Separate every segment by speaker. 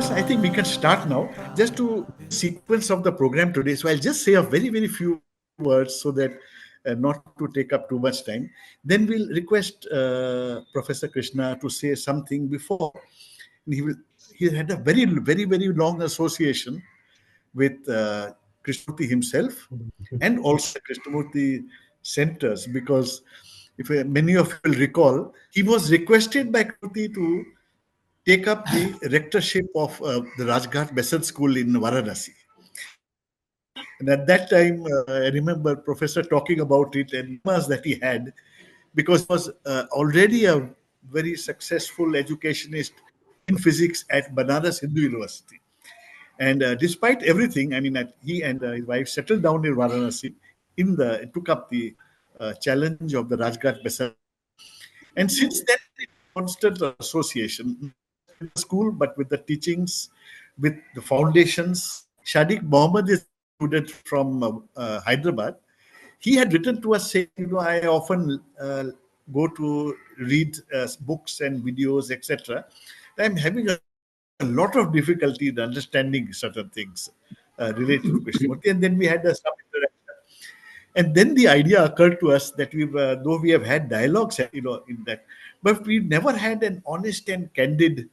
Speaker 1: Professor, I think we can start now. Just to sequence of the program today. So I'll just say a very few words so that not to take up too much time. Then we'll request Professor Krishna to say something before. He had a very long association with Krishnamurti himself and also Krishnamurti centers, because if many of you will recall, he was requested by Krishnamurti to take up the rectorship of the Rajghat Besant School in Varanasi. And at that time, I remember Professor talking about it and that he had, because he was already a very successful educationist in physics at Banaras Hindu University. And despite everything, I mean, he and his wife settled down in Varanasi, took up the challenge of the Rajghat Besant. And since then, constant association with the school, but with the teachings, with the foundations. Shadiq Mohammed is a student from Hyderabad. He had written to us saying, I often go to read books and videos, etc. I'm having a lot of difficulty in understanding certain things related to Krishnamurti. And then we had some interaction. And then the idea occurred to us that though we have had dialogues, in that, but we never had an honest and candid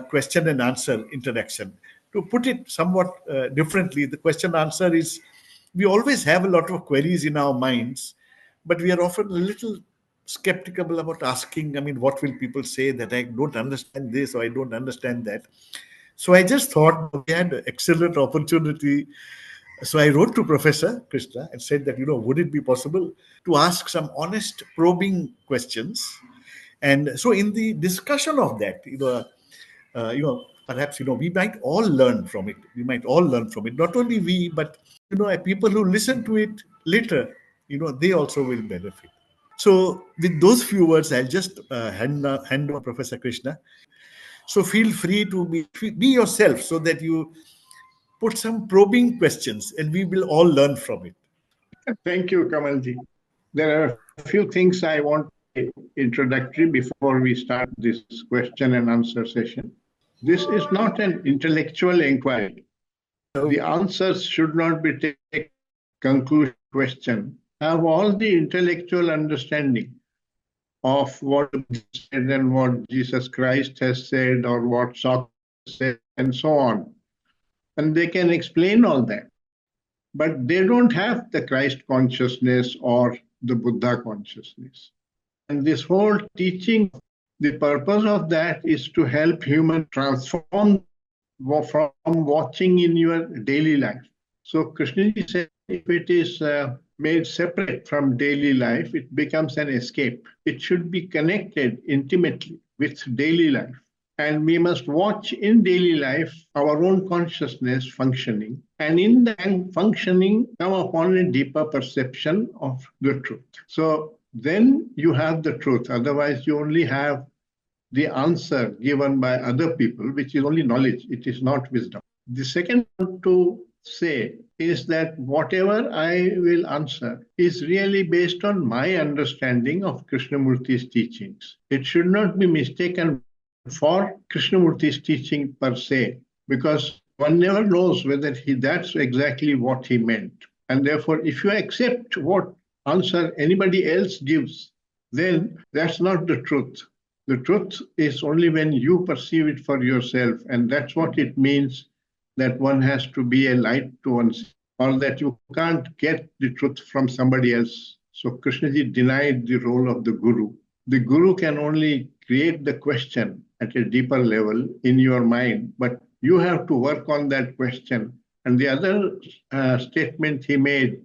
Speaker 1: question and answer interaction. To put it somewhat differently, the question answer is, we always have a lot of queries in our minds, but we are often a little skeptical about asking, what will people say that I don't understand this or I don't understand that. So I just thought we had an excellent opportunity. So I wrote to Professor Krishna and said that, would it be possible to ask some honest, probing questions? And so in the discussion of that, perhaps, we might all learn from it. We might all learn from it. Not only we, but, people who listen to it later, they also will benefit. So with those few words, I'll just hand over Professor Krishna. So feel free to be yourself so that you put some probing questions and we will all learn from it.
Speaker 2: Thank you, Kamalji. There are a few things I want introductory before we start this question and answer session. This is not an intellectual inquiry. The answers should not be taken conclusion question. Have all the intellectual understanding of what said and what Jesus Christ has said or what Socrates said and so on. And they can explain all that. But they don't have the Christ consciousness or the Buddha consciousness. And this whole teaching, the purpose of that is to help humans transform from watching in your daily life. So Krishnaji said, if it is made separate from daily life, it becomes an escape. It should be connected intimately with daily life. And we must watch in daily life our own consciousness functioning. And in that functioning, come upon a deeper perception of the truth. So then you have the truth. Otherwise, you only have the answer given by other people, which is only knowledge. It is not wisdom. The second thing to say is that whatever I will answer is really based on my understanding of Krishnamurti's teachings. It should not be mistaken for Krishnamurti's teaching per se, because one never knows whether that's exactly what he meant. And therefore, if you accept what answer anybody else gives, then that's not the truth. The truth is only when you perceive it for yourself, and that's what it means that one has to be a light to oneself, or that you can't get the truth from somebody else. So Krishnaji denied the role of the guru. The guru can only create the question at a deeper level in your mind, but you have to work on that question. And the other statement he made,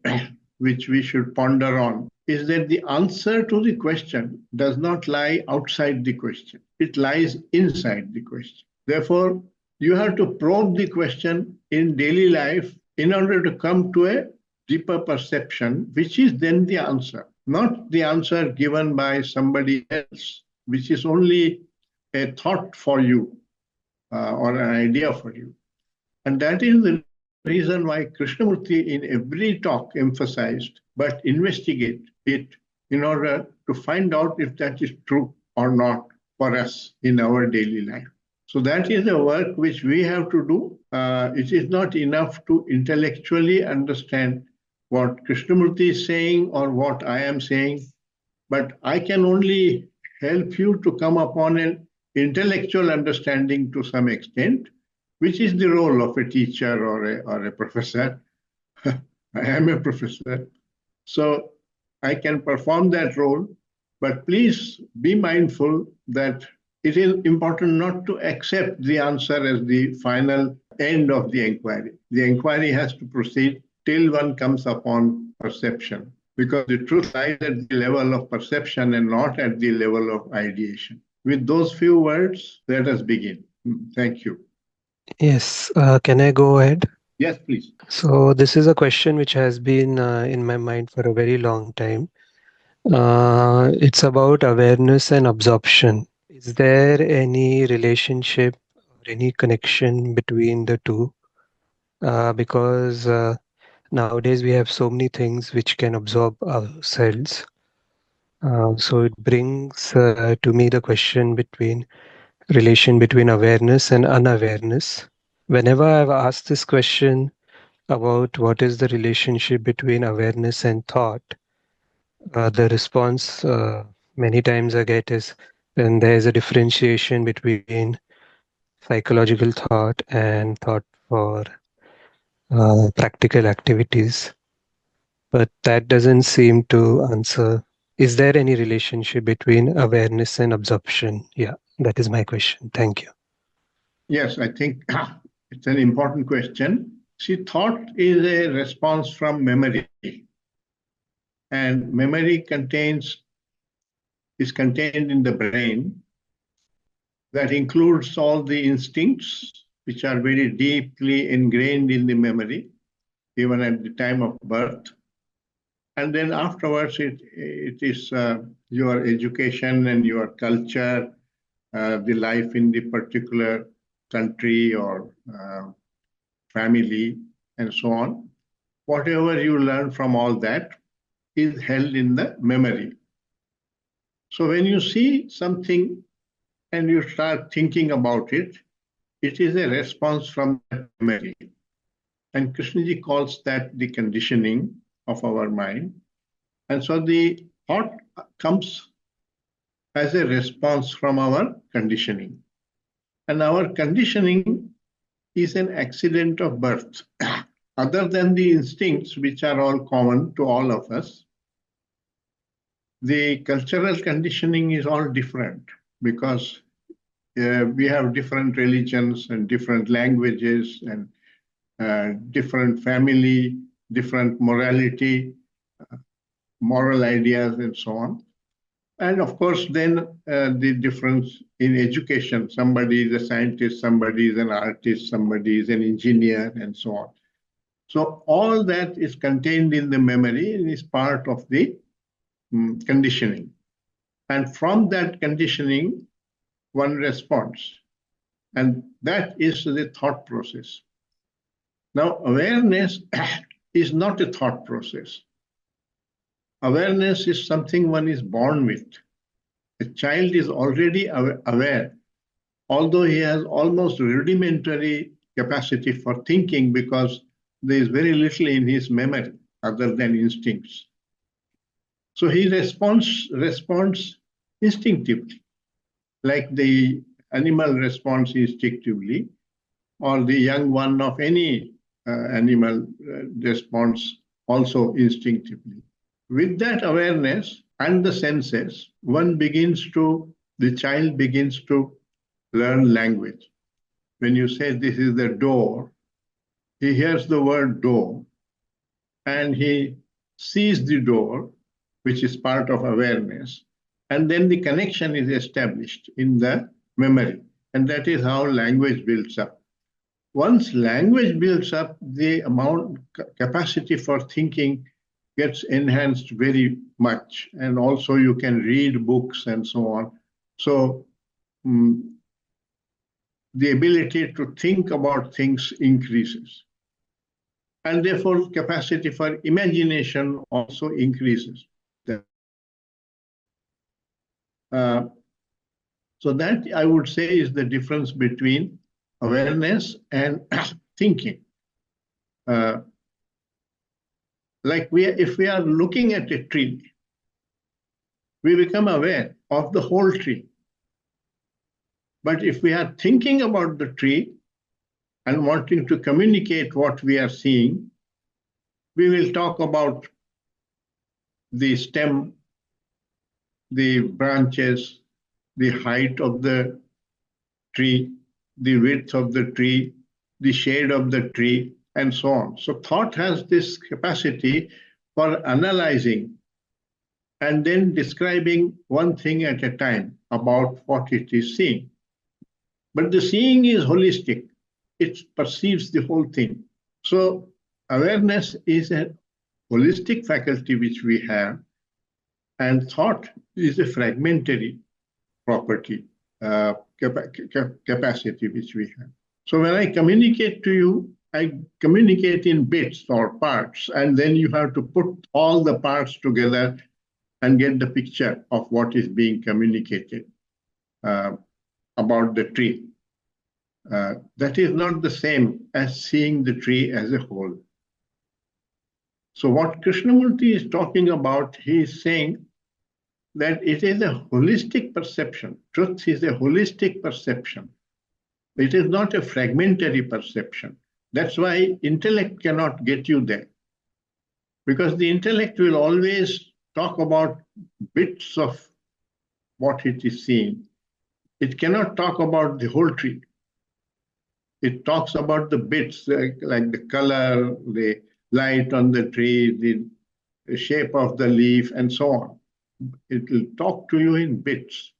Speaker 2: which we should ponder on, is that the answer to the question does not lie outside the question. It lies inside the question. Therefore, you have to probe the question in daily life in order to come to a deeper perception, which is then the answer, not the answer given by somebody else, which is only a thought for you or an idea for you. And that is the reason why Krishnamurti in every talk emphasized, but investigate it in order to find out if that is true or not for us in our daily life. So that is a work which we have to do. It is not enough to intellectually understand what Krishnamurti is saying or what I am saying, but I can only help you to come upon an intellectual understanding to some extent, which is the role of a teacher or a professor. I am a professor. So I can perform that role, but please be mindful that it is important not to accept the answer as the final end of the inquiry. The inquiry has to proceed till one comes upon perception, because the truth lies at the level of perception and not at the level of ideation. With those few words, let us begin. Thank you.
Speaker 3: Yes, can I go ahead?
Speaker 2: Yes, please.
Speaker 3: So this is a question which has been in my mind for a very long time. It's about awareness and absorption. Is there any relationship or any connection between the two? Because nowadays we have so many things which can absorb ourselves. So it brings to me the question between relation between awareness and unawareness. Whenever I've asked this question about what is the relationship between awareness and thought, the response many times I get is then there is a differentiation between psychological thought and thought for practical activities. But that doesn't seem to answer. Is there any relationship between awareness and absorption? Yeah, that is my question. Thank you.
Speaker 2: Yes, I think it's an important question. See, thought is a response from memory, and memory is contained in the brain. That includes all the instincts, which are very deeply ingrained in the memory, even at the time of birth. And then afterwards, it is your education and your culture, the life in the particular country or family, and so on. Whatever you learn from all that is held in the memory. So when you see something and you start thinking about it, it is a response from that memory. And Krishnaji calls that the conditioning of our mind. And so the thought comes as a response from our conditioning. And our conditioning is an accident of birth. Other than the instincts, which are all common to all of us, the cultural conditioning is all different, because we have different religions and different languages and different family, different morality, moral ideas, and so on. And of course, then the difference in education. Somebody is a scientist, somebody is an artist, somebody is an engineer, and so on. So all that is contained in the memory and is part of the conditioning. And from that conditioning, one responds. And that is the thought process. Now, awareness is not a thought process. Awareness is something one is born with. A child is already aware, although he has almost rudimentary capacity for thinking, because there is very little in his memory other than instincts. So he responds instinctively, like the animal responds instinctively, or the young one of any animal responds also instinctively. With that awareness and the senses, the child begins to learn language. When you say this is the door, he hears the word door, and he sees the door, which is part of awareness, and then the connection is established in the memory, and that is how language builds up. Once language builds up, the capacity for thinking gets enhanced very much, and also you can read books and so on. So the ability to think about things increases. And therefore, capacity for imagination also increases. So that I would say is the difference between awareness and thinking. If we are looking at a tree, we become aware of the whole tree. But if we are thinking about the tree and wanting to communicate what we are seeing, we will talk about the stem, the branches, the height of the tree, the width of the tree, the shade of the tree, and so on. So thought has this capacity for analyzing and then describing one thing at a time about what it is seeing. But the seeing is holistic. It perceives the whole thing. So awareness is a holistic faculty which we have, and thought is a fragmentary property, capacity which we have. So when I communicate to you, I communicate in bits or parts, and then you have to put all the parts together and get the picture of what is being communicated about the tree. That is not the same as seeing the tree as a whole. So what Krishnamurti is talking about, he is saying that it is a holistic perception. Truth is a holistic perception. It is not a fragmentary perception. That's why intellect cannot get you there. Because the intellect will always talk about bits of what it is seeing. It cannot talk about the whole tree. It talks about the bits, like the color, the light on the tree, the shape of the leaf, and so on. It will talk to you in bits.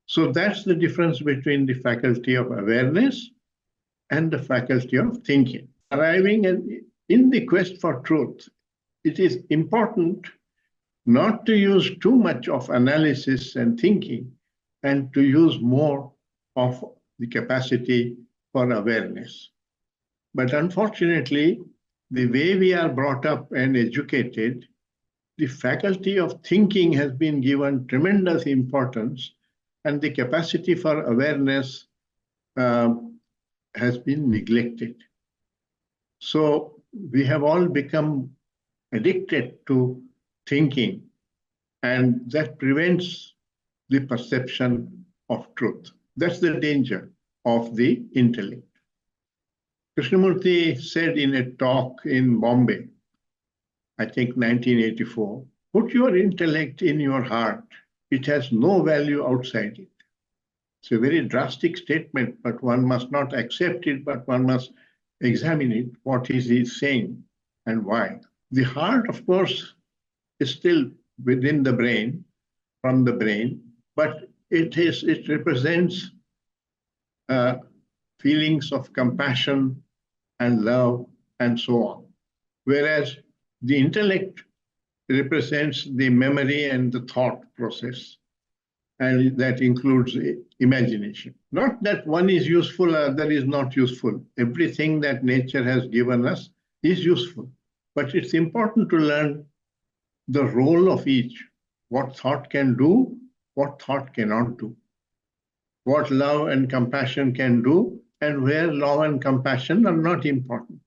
Speaker 2: So that's the difference between the faculty of awareness and the faculty of thinking. Arriving in the quest for truth, it is important not to use too much of analysis and thinking, and to use more of the capacity for awareness. But unfortunately, the way we are brought up and educated, the faculty of thinking has been given tremendous importance, and the capacity for awareness has been neglected. So we have all become addicted to thinking, and that prevents the perception of truth. That's the danger of the intellect. Krishnamurti said in a talk in Bombay, I think 1984, put your intellect in your heart. It has no value outside it. It's a very drastic statement, but one must not accept it, but one must examine it, what is he saying and why. The heart, of course, is still within the brain, from the brain, but it represents feelings of compassion and love and so on. Whereas the intellect represents the memory and the thought process, and that includes imagination. Not that one is useful, other is not useful. Everything that nature has given us is useful, but it's important to learn the role of each, what thought can do, what thought cannot do, what love and compassion can do, and where love and compassion are not important.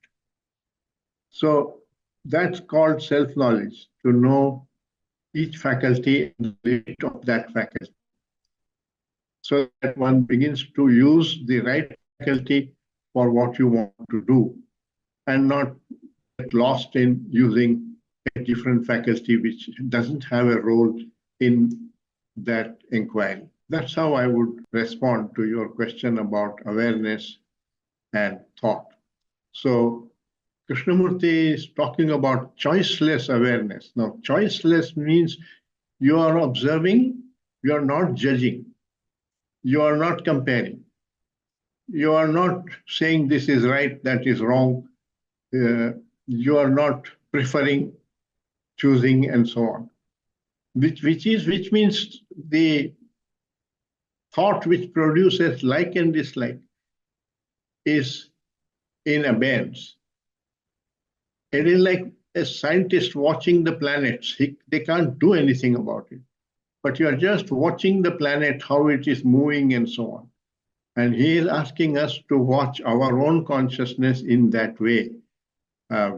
Speaker 2: So that's called self-knowledge, to know each faculty and the limit of that faculty, so that one begins to use the right faculty for what you want to do, and not get lost in using a different faculty which doesn't have a role in that inquiry. That's how I would respond to your question about awareness and thought. So Krishnamurti is talking about choiceless awareness. Now, choiceless means you are observing, you are not judging, you are not comparing, you are not saying this is right, that is wrong, you are not preferring, choosing, and so on. Which means the thought which produces like and dislike is in abeyance. It is like a scientist watching the planets. They can't do anything about it. but you are just watching the planet, how it is moving and so on. And he is asking us to watch our own consciousness in that way,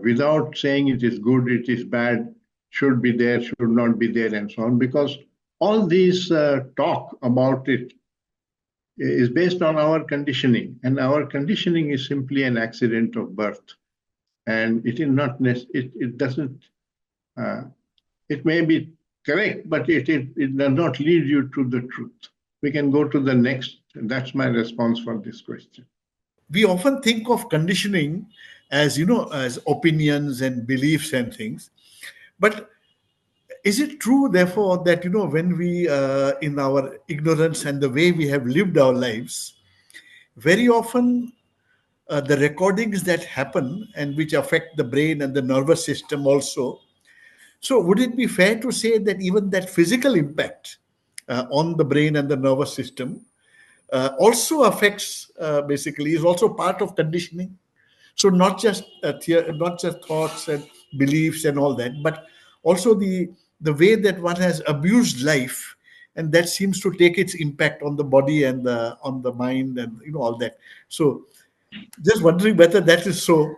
Speaker 2: without saying it is good, it is bad, should be there, should not be there, and so on, because all these talk about it is based on our conditioning, and our conditioning is simply an accident of birth. And it is not, it doesn't, it may be correct, but it does not lead you to the truth. We can go to the next. That's my response for this question.
Speaker 1: We often think of conditioning as, as opinions and beliefs and things. But is it true, therefore, that, when we, in our ignorance and the way we have lived our lives, very often the recordings that happen and which affect the brain and the nervous system also. So would it be fair to say that even that physical impact on the brain and the nervous system also affects, basically, is also part of conditioning? So not just not just thoughts and beliefs and all that, but also the way that one has abused life, and that seems to take its impact on the body and on the mind and all that. So just wondering whether that is so.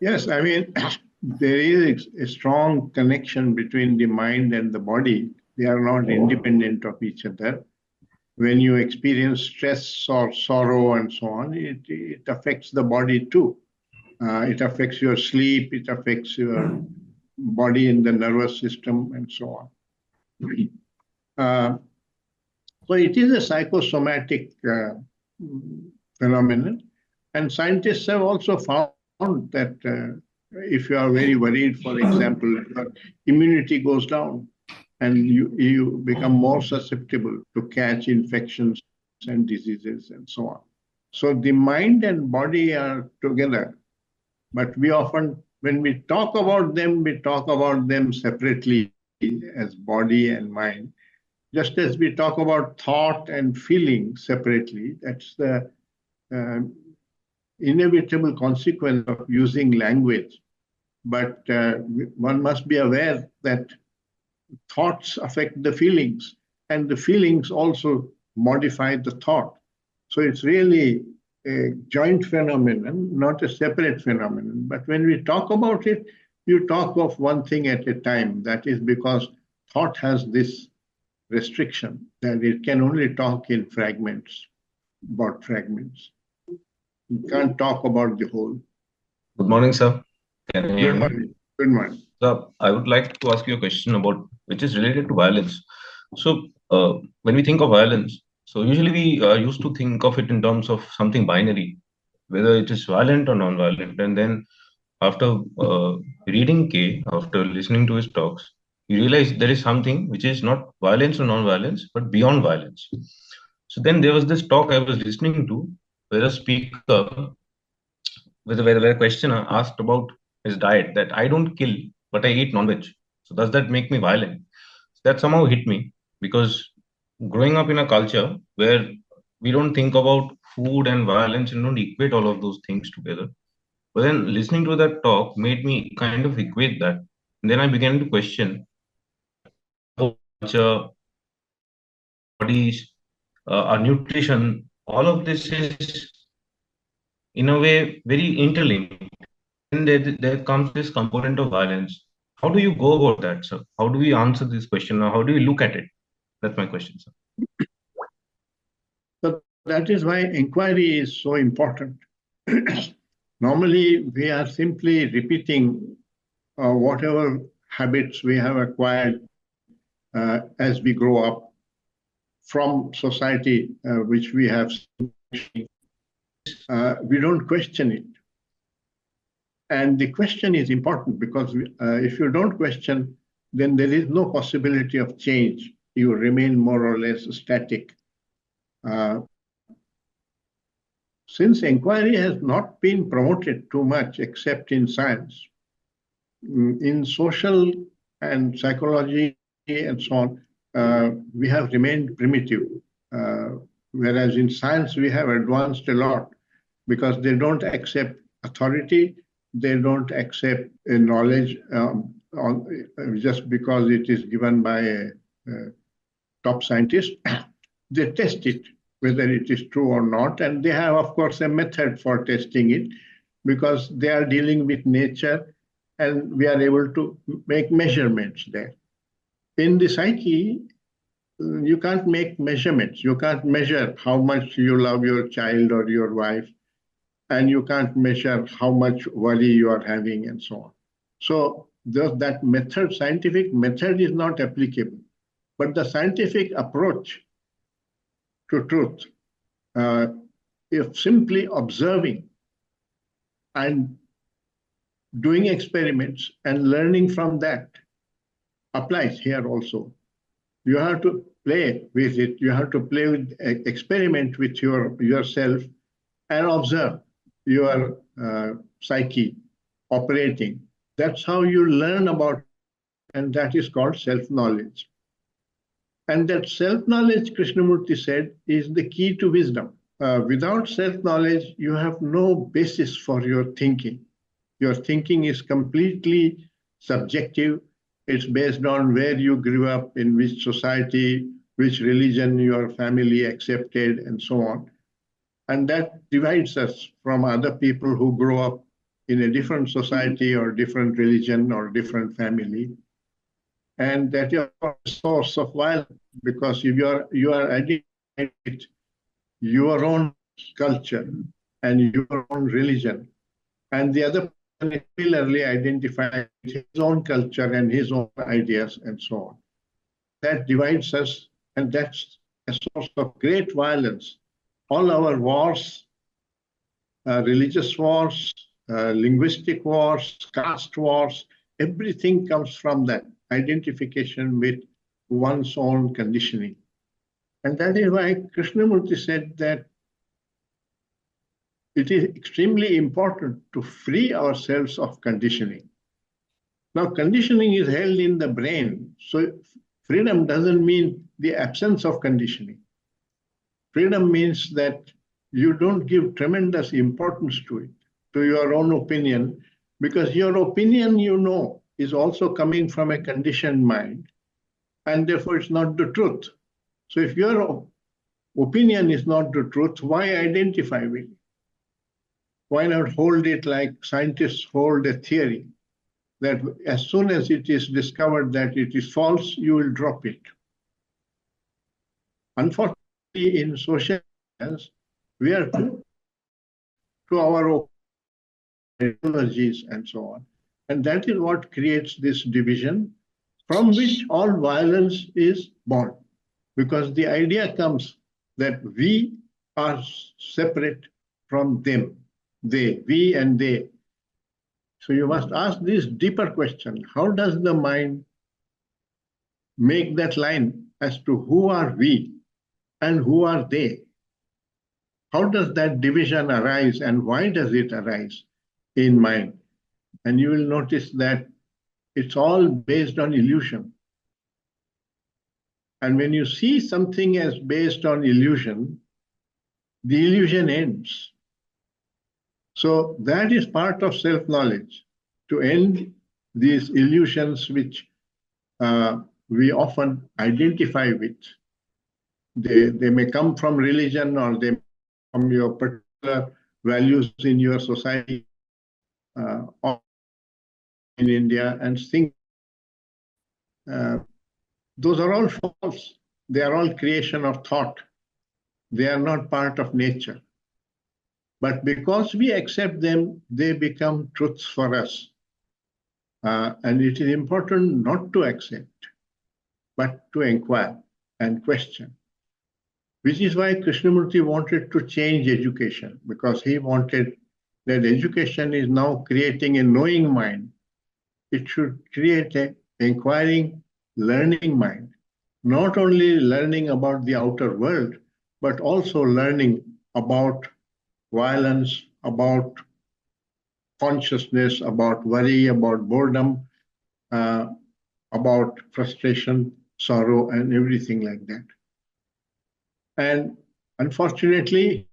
Speaker 2: Yes, I mean, there is a strong connection between the mind and the body. They are not independent of each other. When you experience stress or sorrow and so on, it affects the body too. It affects your sleep, it affects your body and the nervous system and so on. So it is a psychosomatic phenomenon. And scientists have also found that if you are very worried, for example, your immunity goes down and you become more susceptible to catch infections and diseases and so on. So the mind and body are together, but we often, when we talk about them separately as body and mind, just as we talk about thought and feeling separately. That's the inevitable consequence of using language. But one must be aware that thoughts affect the feelings, and the feelings also modify the thought. So it's really a joint phenomenon, not a separate phenomenon. But when we talk about it, you talk of one thing at a time. That is because thought has this restriction that it can only talk in fragments, about fragments. You can't talk about the whole.
Speaker 4: Good morning, sir. Can you hear me?
Speaker 2: Good morning. Good morning.
Speaker 4: So I would like to ask you a question about which is related to violence. So when we think of violence, so usually we used to think of it in terms of something binary, whether it is violent or non-violent. And then after reading K, after listening to his talks, you realize there is something which is not violence or non-violence, but beyond violence. So then there was this talk I was listening to where a speaker, where a questioner asked about his diet, that I don't kill, but I eat non-veg. So does that make me violent? That somehow hit me, because growing up in a culture where we don't think about food and violence and don't equate all of those things together. But then listening to that talk made me kind of equate that. And then I began to question culture, bodies, our nutrition, all of this is in a way very interlinked. And there comes this component of violence. How do you go about that, sir? How do we answer this question? Or how do we look at it? That's my question, sir.
Speaker 2: So that is why inquiry is so important. Normally, we are simply repeating whatever habits we have acquired as we grow up from society, which we have. We don't question it. And the question is important because if you don't question, then there is no possibility of change. You remain more or less static. Since inquiry has not been promoted too much except in science, in social and psychology and so on, we have remained primitive. Whereas in science, we have advanced a lot because they don't accept authority. They don't accept knowledge just because it is given by a top scientist. They test it, whether it is true or not. And they have, of course, a method for testing it because they are dealing with nature and we are able to make measurements there. In the psyche, you can't make measurements. You can't measure how much you love your child or your wife, and you can't measure how much worry you are having and so on. So that method, scientific method, is not applicable. But the scientific approach to truth, if simply observing and doing experiments and learning from that, applies here also. You have to play with it. You have to play with, experiment with yourself and observe your psyche operating. That's how you learn about, and that is called self-knowledge. And that self-knowledge, Krishnamurti said, is the key to wisdom. Without self-knowledge, you have no basis for your thinking. Your thinking is completely subjective. It's based on where you grew up, in which society, which religion your family accepted, and so on. And that divides us from other people who grow up in a different society or different religion or different family. And that is a source of violence, because if you are identified with your own culture and your own religion, and the other person is similarly identified with his own culture and his own ideas and so on. That divides us, and that's a source of great violence. All our wars, religious wars, linguistic wars, caste wars, everything comes from that identification with one's own conditioning. And that is why Krishnamurti said that it is extremely important to free ourselves of conditioning. Now, conditioning is held in the brain, so freedom doesn't mean the absence of conditioning. Freedom means that you don't give tremendous importance to it, to your own opinion, because your opinion, is also coming from a conditioned mind, and therefore it's not the truth. So if your opinion is not the truth, why identify with it? Why not hold it like scientists hold a theory, that as soon as it is discovered that it is false, you will drop it? Unfortunately, in social science, we are to our ideologies and so on. And that is what creates this division, from which all violence is born. Because the idea comes that we are separate from them, they, we and they. So you must ask this deeper question: how does the mind make that line as to who are we and who are they? How does that division arise, and why does it arise in mind? And you will notice that it's all based on illusion. And when you see something as based on illusion, the illusion ends. So that is part of self-knowledge, to end these illusions which we often identify with. They may come from religion, or they from your particular values in your society or in India, and think those are all false. They are all creation of thought. They are not part of nature. But because we accept them, they become truths for us. And it is important not to accept, but to inquire and question. Which is why Krishnamurti wanted to change education, because he wanted that education is now creating a knowing mind. It should create an inquiring, learning mind, not only learning about the outer world, but also learning about violence, about consciousness, about worry, about boredom, about frustration, sorrow, and everything like that. And unfortunately,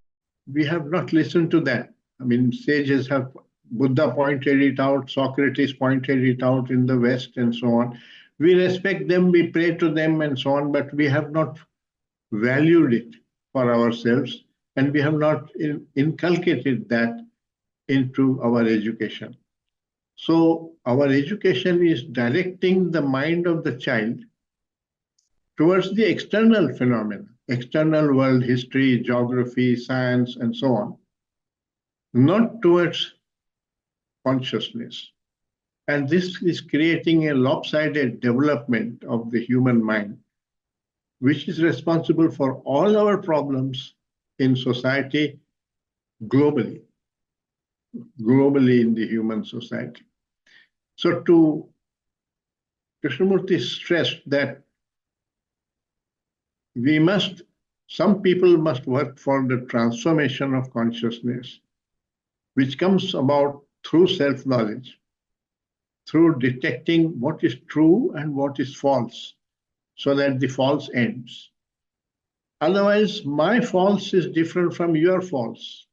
Speaker 2: we have not listened to that. I mean, sages have Buddha pointed it out, Socrates pointed it out in the West, and so on. We respect them, we pray to them, and so on, but we have not valued it for ourselves, and we have not inculcated that into our education. So our education is directing the mind of the child towards the external phenomena, external world, history, geography, science, and so on, not towards consciousness. And this is creating a lopsided development of the human mind, which is responsible for all our problems in society globally in the human society. So to Krishnamurti stressed that some people must work for the transformation of consciousness, which comes about through self-knowledge, through detecting what is true and what is false, so that the false ends. Otherwise, my false is different from your false.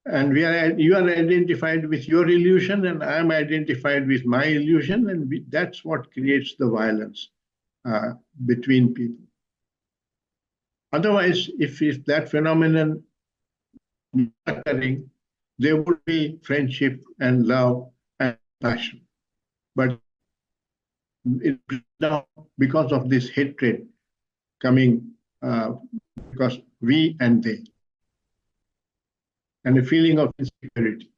Speaker 2: And you are identified with your illusion, and I am identified with my illusion, and that's what creates the violence between people. Otherwise, if that phenomenon is occurring, there would be friendship and love and passion. But it now, because of this hatred coming, because we and they, and a feeling of insecurity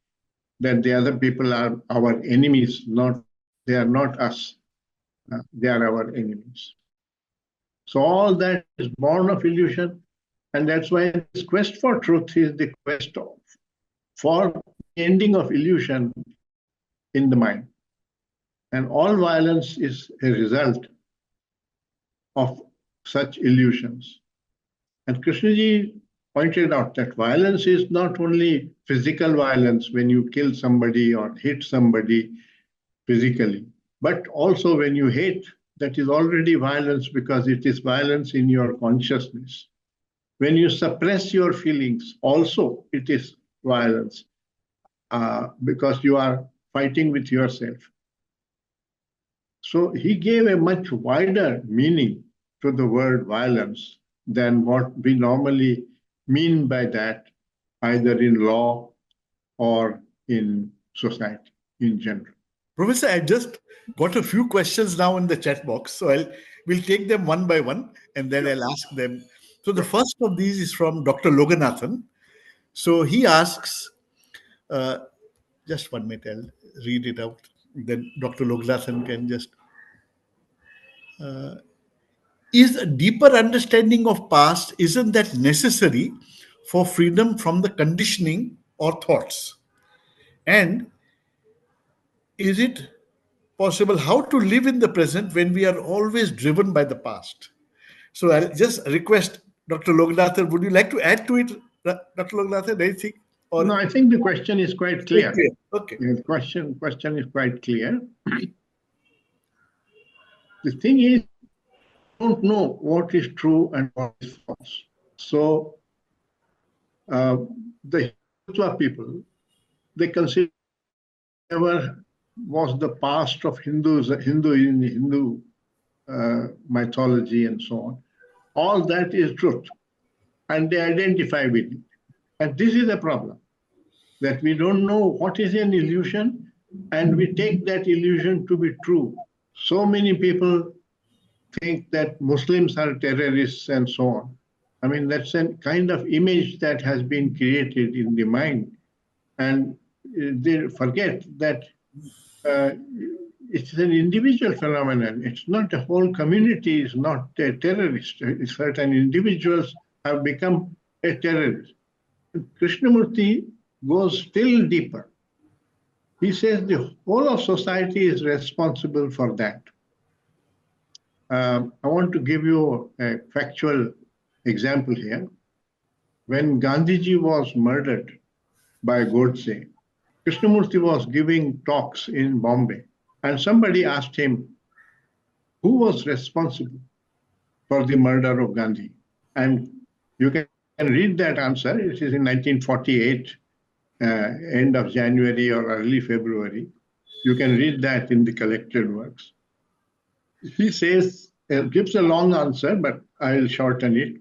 Speaker 2: that the other people are our enemies, they are not us, they are our enemies. So all that is born of illusion, and that's why this quest for truth is the quest for the ending of illusion in the mind. And all violence is a result of such illusions. And Krishnaji pointed out that violence is not only physical violence when you kill somebody or hit somebody physically, but also when you hate, that is already violence because it is violence in your consciousness. When you suppress your feelings, also it is violence because you are fighting with yourself. So he gave a much wider meaning to the word violence than what we normally mean by that, either in law or in society in general.
Speaker 1: Professor, I just got a few questions now in the chat box, so we'll take them one by one, and then I'll ask them. So the first of these is from Dr. Loganathan. So he asks, just 1 minute, I'll read it out. Then Dr. Loganathan can just. Is a deeper understanding of past, isn't that necessary for freedom from the conditioning or thoughts? And is it possible how to live in the present when we are always driven by the past? So I'll just request Dr. Loganathan, would you like to add to it, Dr. Loganathan, anything?
Speaker 2: No, I think the question is quite clear.
Speaker 1: Okay.
Speaker 2: The question is quite clear. The thing is, we don't know what is true and what is false. So the Hindutva people, they consider whatever was the past of Hindu mythology and so on, all that is truth, and they identify with it. And this is a problem, that we don't know what is an illusion, and we take that illusion to be true. So many people think that Muslims are terrorists and so on. I mean, that's a kind of image that has been created in the mind, and they forget that it's an individual phenomenon. It's not the whole community is not a terrorist. Certain individuals have become a terrorist. Krishnamurti goes still deeper. He says the whole of society is responsible for that. I want to give you a factual example here. When Gandhiji was murdered by Godse, Krishnamurti was giving talks in Bombay, and somebody asked him, who was responsible for the murder of Gandhi? And you can read that answer. It is in 1948. end of January or early February. You can read that in the collected works. He says, gives a long answer, but I'll shorten it,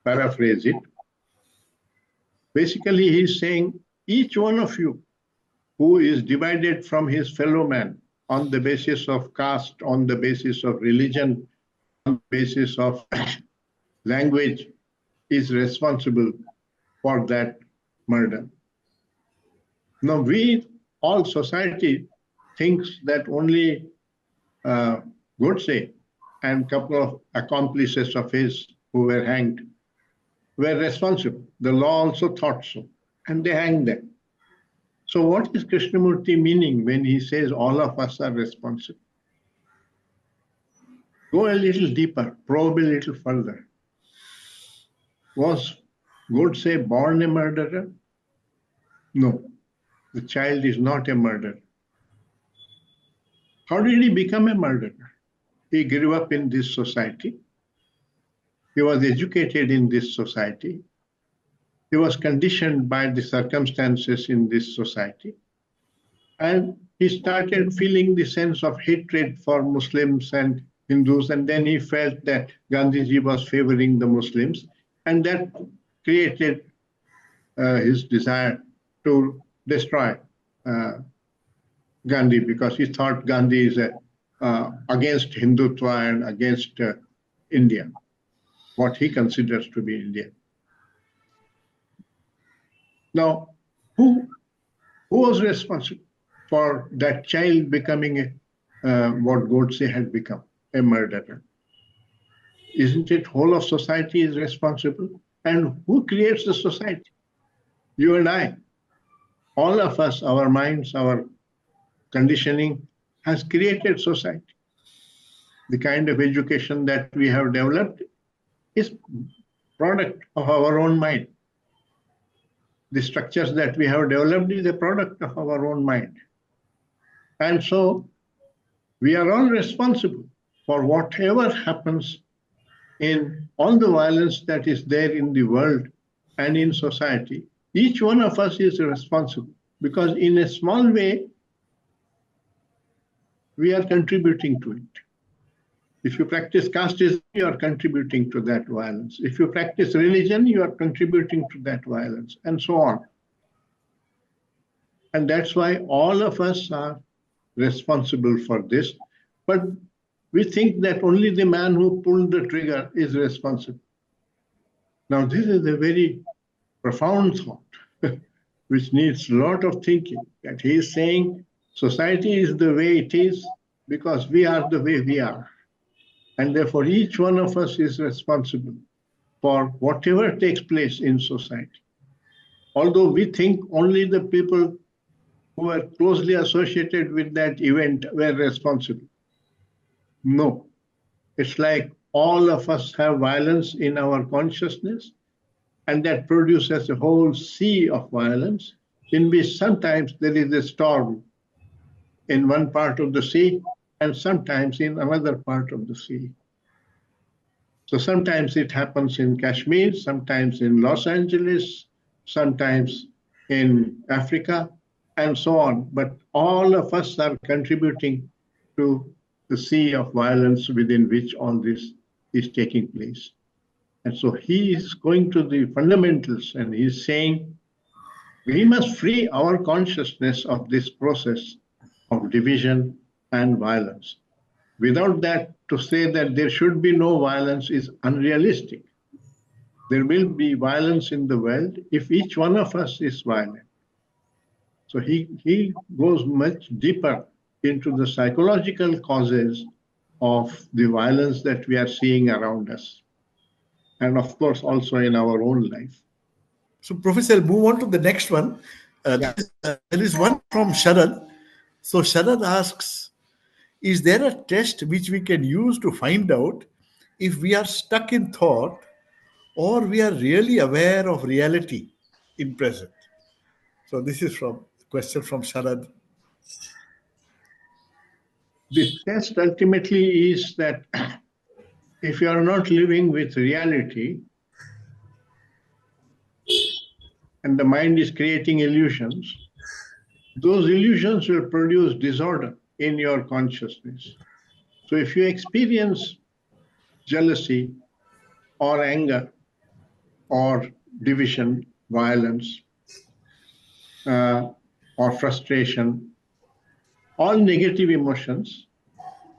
Speaker 2: paraphrase it. Basically, he's saying each one of you who is divided from his fellow man on the basis of caste, on the basis of religion, on the basis of language, is responsible for that murder. Now, all society thinks that only Godse and a couple of accomplices of his who were hanged were responsible. The law also thought so, and they hanged them. So what is Krishnamurti meaning when he says all of us are responsible? Go a little deeper, probe a little further. Was Godse born a murderer? No, the child is not a murderer. How did he become a murderer? He grew up in this society. He was educated in this society. He was conditioned by the circumstances in this society. And he started feeling the sense of hatred for Muslims and Hindus. And then he felt that Gandhiji was favoring the Muslims. And that created his desire to destroy Gandhi, because he thought Gandhi is against Hindutva and against India, what he considers to be India. Now, who was responsible for that child becoming what Godse had become, a murderer? Isn't it whole of society is responsible? And who creates the society? You and I. All of us, our minds, our conditioning has created society. The kind of education that we have developed is product of our own mind. The structures that we have developed is a product of our own mind. And so we are all responsible for whatever happens in all the violence that is there in the world and in society. Each one of us is responsible because in a small way, we are contributing to it. If you practice casteism, you are contributing to that violence. If you practice religion, you are contributing to that violence, and so on. And that's why all of us are responsible for this. But we think that only the man who pulled the trigger is responsible. Now, this is a very profound thought, which needs a lot of thinking, that he is saying society is the way it is because we are the way we are. And therefore, each one of us is responsible for whatever takes place in society. Although we think only the people who were closely associated with that event were responsible. No, it's like all of us have violence in our consciousness, and that produces a whole sea of violence in which sometimes there is a storm in one part of the sea and sometimes in another part of the sea. So sometimes it happens in Kashmir, sometimes in Los Angeles, sometimes in Africa, and so on. But all of us are contributing to the sea of violence within which all this is taking place. And so he is going to the fundamentals and he's saying we must free our consciousness of this process of division and violence. Without that, to say that there should be no violence is unrealistic. There will be violence in the world if each one of us is violent. So he goes much deeper into the psychological causes of the violence that we are seeing around us. And of course, also in our own life.
Speaker 1: So, Professor, I'll move on to the next one. There is one from Sharad. So, Sharad asks, is there a test which we can use to find out if we are stuck in thought or we are really aware of reality in present? So, this is from question from Sharad.
Speaker 2: The test ultimately is that if you are not living with reality, and the mind is creating illusions, those illusions will produce disorder in your consciousness. So if you experience jealousy or anger or division, violence, or frustration, all negative emotions,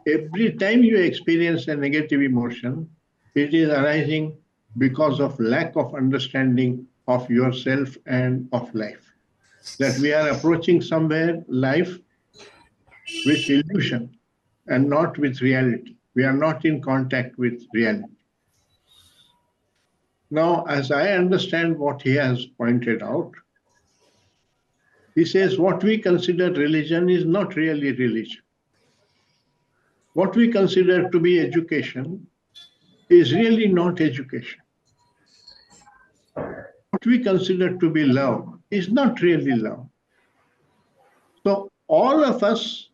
Speaker 2: every time you experience a negative emotion, it is arising because of lack of understanding of yourself and of life. That we are approaching somewhere life with illusion and not with reality. We are not in contact with reality. Now, as I understand what he has pointed out, he says what we consider religion is not really religion. What we consider to be education is really not education. What we consider to be love is not really love. So all of us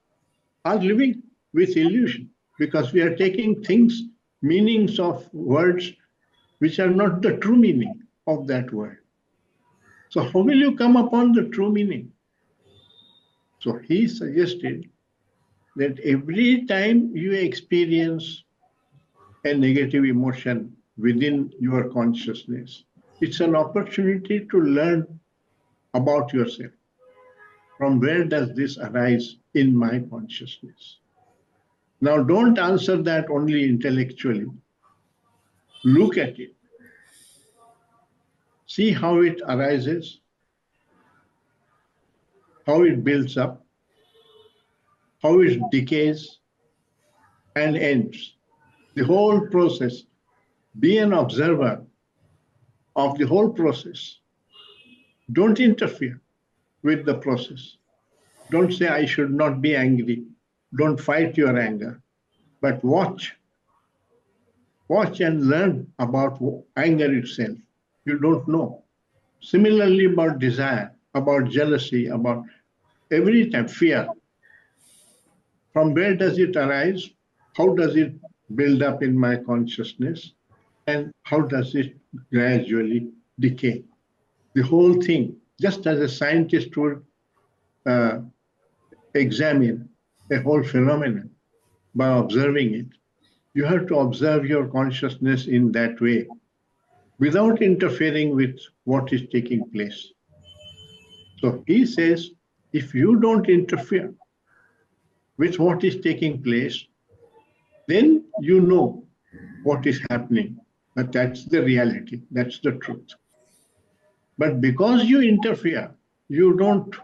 Speaker 2: are living with illusion because we are taking things, meanings of words which are not the true meaning of that word. So how will you come upon the true meaning? So he suggested that every time you experience a negative emotion within your consciousness, it's an opportunity to learn about yourself. From where does this arise in my consciousness? Now, don't answer that only intellectually. Look at it. See how it arises, how it builds up, how it decays and ends. The whole process. Be an observer of the whole process. Don't interfere with the process. Don't say, I should not be angry. Don't fight your anger, but watch. Watch and learn about anger itself. You don't know. Similarly, about desire, about jealousy, about every time fear. From where does it arise? How does it build up in my consciousness? And how does it gradually decay? The whole thing, just as a scientist would examine a whole phenomenon by observing it, you have to observe your consciousness in that way without interfering with what is taking place. So he says, if you don't interfere with what is taking place, then you know what is happening. But that's the reality, that's the truth. But because you interfere, you don't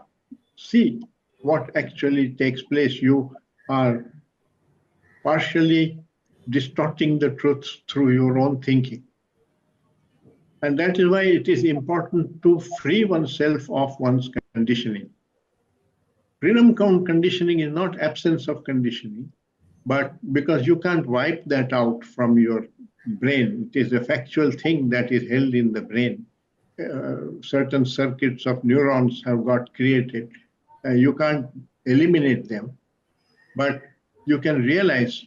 Speaker 2: see what actually takes place. You are partially distorting the truth through your own thinking. And that is why it is important to free oneself of one's conditioning. Freedom from conditioning is not absence of conditioning, but because you can't wipe that out from your brain. It is a factual thing that is held in the brain. Certain circuits of neurons have got created. You can't eliminate them, but you can realize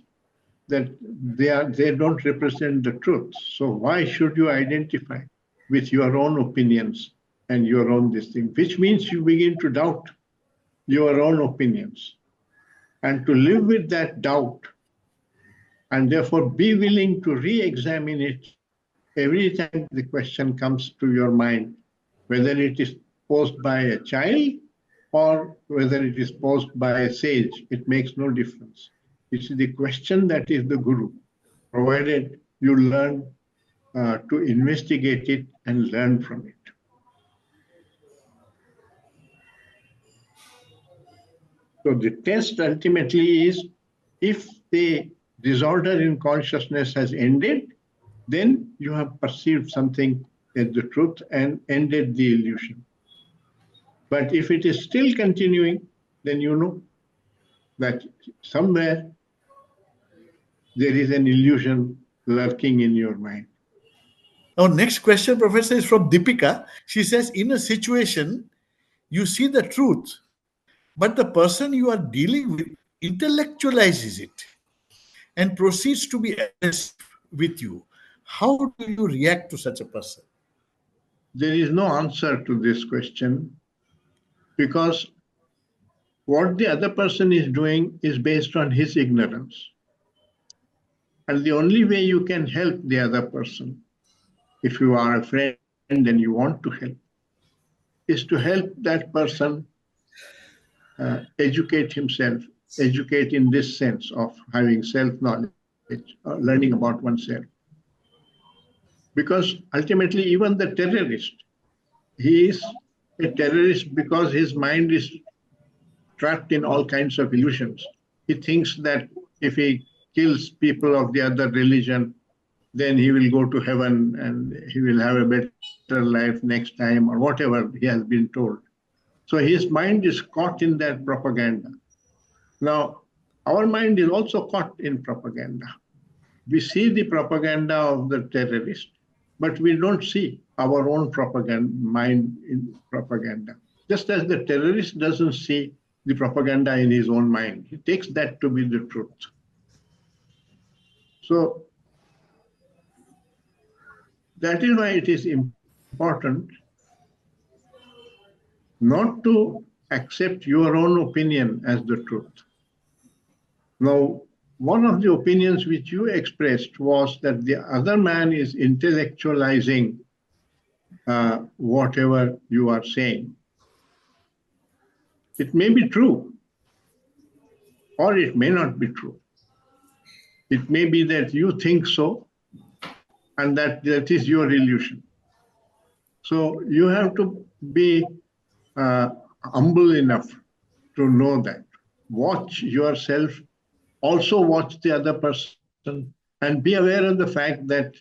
Speaker 2: that they don't represent the truth. So why should you identify with your own opinions and your own this thing? Which means you begin to doubt your own opinions. And to live with that doubt, and therefore be willing to re-examine it every time the question comes to your mind, whether it is posed by a child or whether it is posed by a sage, it makes no difference. It's the question that is the guru, provided you learn to investigate it and learn from it. So the test ultimately is, if the disorder in consciousness has ended, then you have perceived something as the truth and ended the illusion. But if it is still continuing, then you know that somewhere there is an illusion lurking in your mind.
Speaker 1: Our next question, Professor, is from Deepika. She says, in a situation, you see the truth, but the person you are dealing with intellectualizes it and proceeds to be aggressive with you. How do you react to such a person?
Speaker 2: there is no answer to this question, because what the other person is doing is based on his ignorance. And the only way you can help the other person, if you are a friend and you want to help, is to help that person educate himself, educate in this sense of having self-knowledge, learning about oneself. Because ultimately, even the terrorist, he is a terrorist because his mind is trapped in all kinds of illusions. He thinks that if he kills people of the other religion, then he will go to heaven and he will have a better life next time, or whatever he has been told. So his mind is caught in that propaganda. Now, our mind is also caught in propaganda. We see the propaganda of the terrorist, but we don't see our own propaganda, mind in propaganda. Just as the terrorist doesn't see the propaganda in his own mind, he takes that to be the truth. So that is why it is important not to accept your own opinion as the truth. Now, one of the opinions which you expressed was that the other man is intellectualizing whatever you are saying. It may be true, or it may not be true. It may be that you think so, and that is your illusion. So you have to be humble enough to know that. Watch yourself, also watch the other person, and be aware of the fact that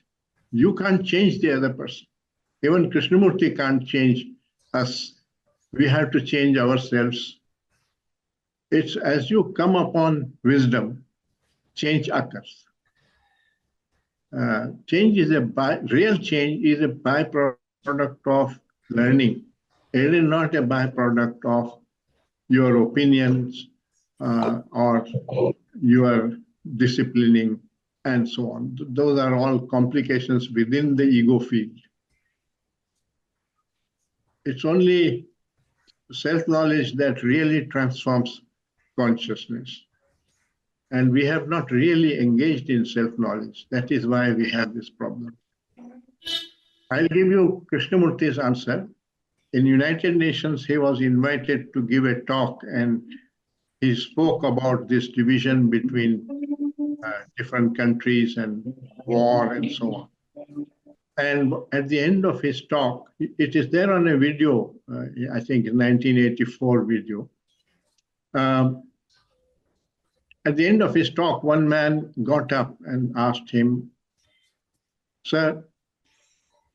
Speaker 2: you can't change the other person. Even Krishnamurti can't change us. We have to change ourselves. It's as you come upon wisdom, change occurs. Change is real change is a byproduct of learning. It is not a byproduct of your opinions or your disciplining and so on. Those are all complications within the ego field. It's only self-knowledge that really transforms consciousness. And we have not really engaged in self-knowledge. That is why we have this problem. I'll give you Krishnamurti's answer. In United Nations, he was invited to give a talk, and he spoke about this division between different countries and war and so on. And at the end of his talk, it is there on a video, I think 1984 video. At the end of his talk, one man got up and asked him, "Sir,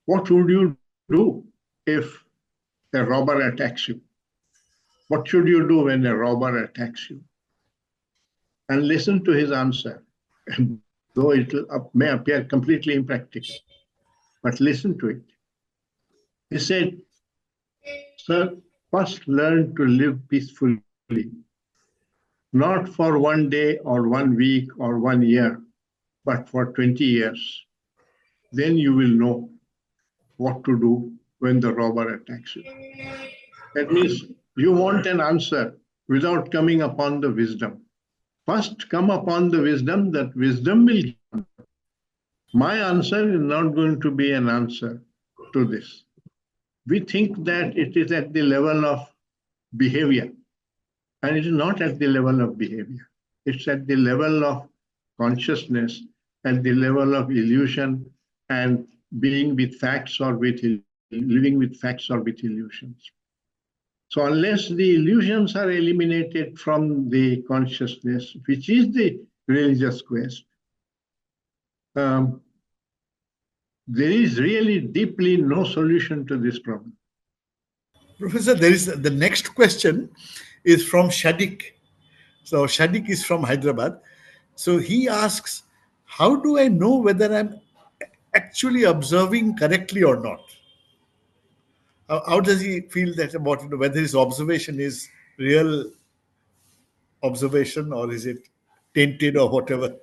Speaker 2: what would you do if a robber attacks you? What should you do when a robber attacks you?" And listen to his answer, though it may appear completely impractical, but listen to it. He said, "Sir, first learn to live peacefully, not for one day or 1 week or 1 year, but for 20 years. Then you will know what to do when the robber attacks you." That means you want an answer without coming upon the wisdom. First come upon the wisdom, that wisdom will give. My answer is not going to be an answer to this. We think that it is at the level of behavior, and it is not at the level of behavior. It's at the level of consciousness, at the level of illusion, and being with facts or with living with facts or with illusions. So unless the illusions are eliminated from the consciousness, which is the religious quest, there is really deeply no solution to this problem.
Speaker 1: Professor, there is the next question is from Shadik. So Shadik is from Hyderabad. So he asks, how do I know whether I'm actually observing correctly or not? How does he feel that about whether his observation is real observation or is it tainted or whatever?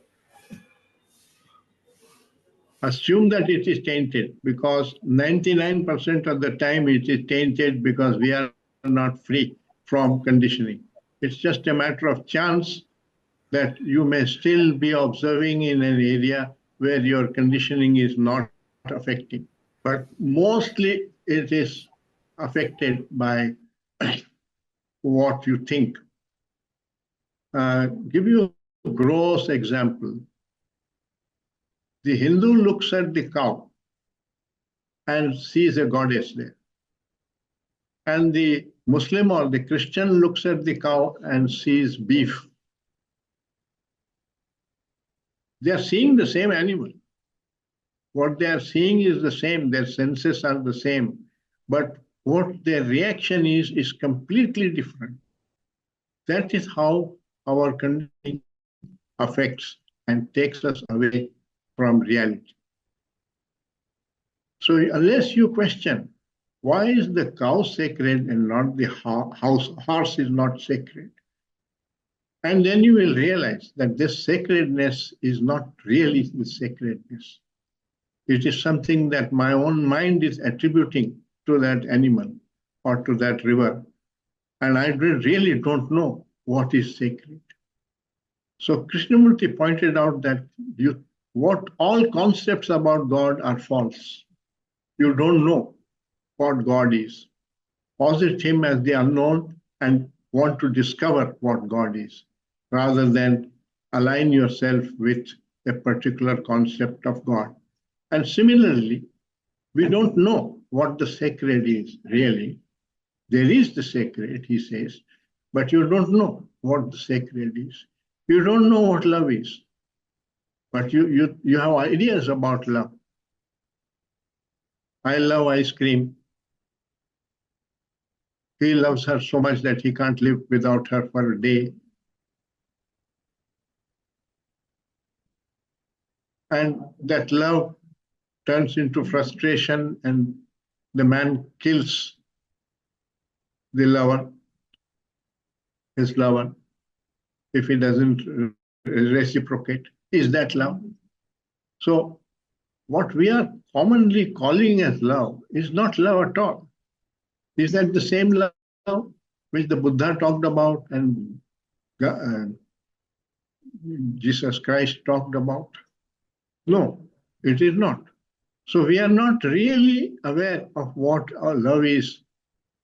Speaker 2: assume that it is tainted, because 99% of the time it is tainted because we are not free from conditioning. It's just a matter of chance that you may still be observing in an area where your conditioning is not affecting. But mostly it is affected by what you think. Give you a gross example. The Hindu looks at the cow and sees a goddess there. And the Muslim or the Christian looks at the cow and sees beef. They are seeing the same animal. What they are seeing is the same, their senses are the same, but what their reaction is completely different. That is how our conditioning affects and takes us away from reality. So unless you question, why is the cow sacred and not the horse is not sacred? And then you will realize that this sacredness is not really the sacredness. It is something that my own mind is attributing to that animal or to that river. And I really don't know what is sacred. So Krishnamurti pointed out that what all concepts about God are false. You don't know what God is. Posit him as the unknown and want to discover what God is, rather than align yourself with a particular concept of God. And similarly, we don't know what the sacred is really. There is the sacred, he says, but you don't know what the sacred is. You don't know what love is, but you have ideas about love. I love ice cream. He loves her so much that he can't live without her for a day. And that love turns into frustration, and the man kills the lover, his lover, if he doesn't reciprocate. Is that love? So what we are commonly calling as love is not love at all. Is that the same love which the Buddha talked about and Jesus Christ talked about? No, it is not. So we are not really aware of what our love is.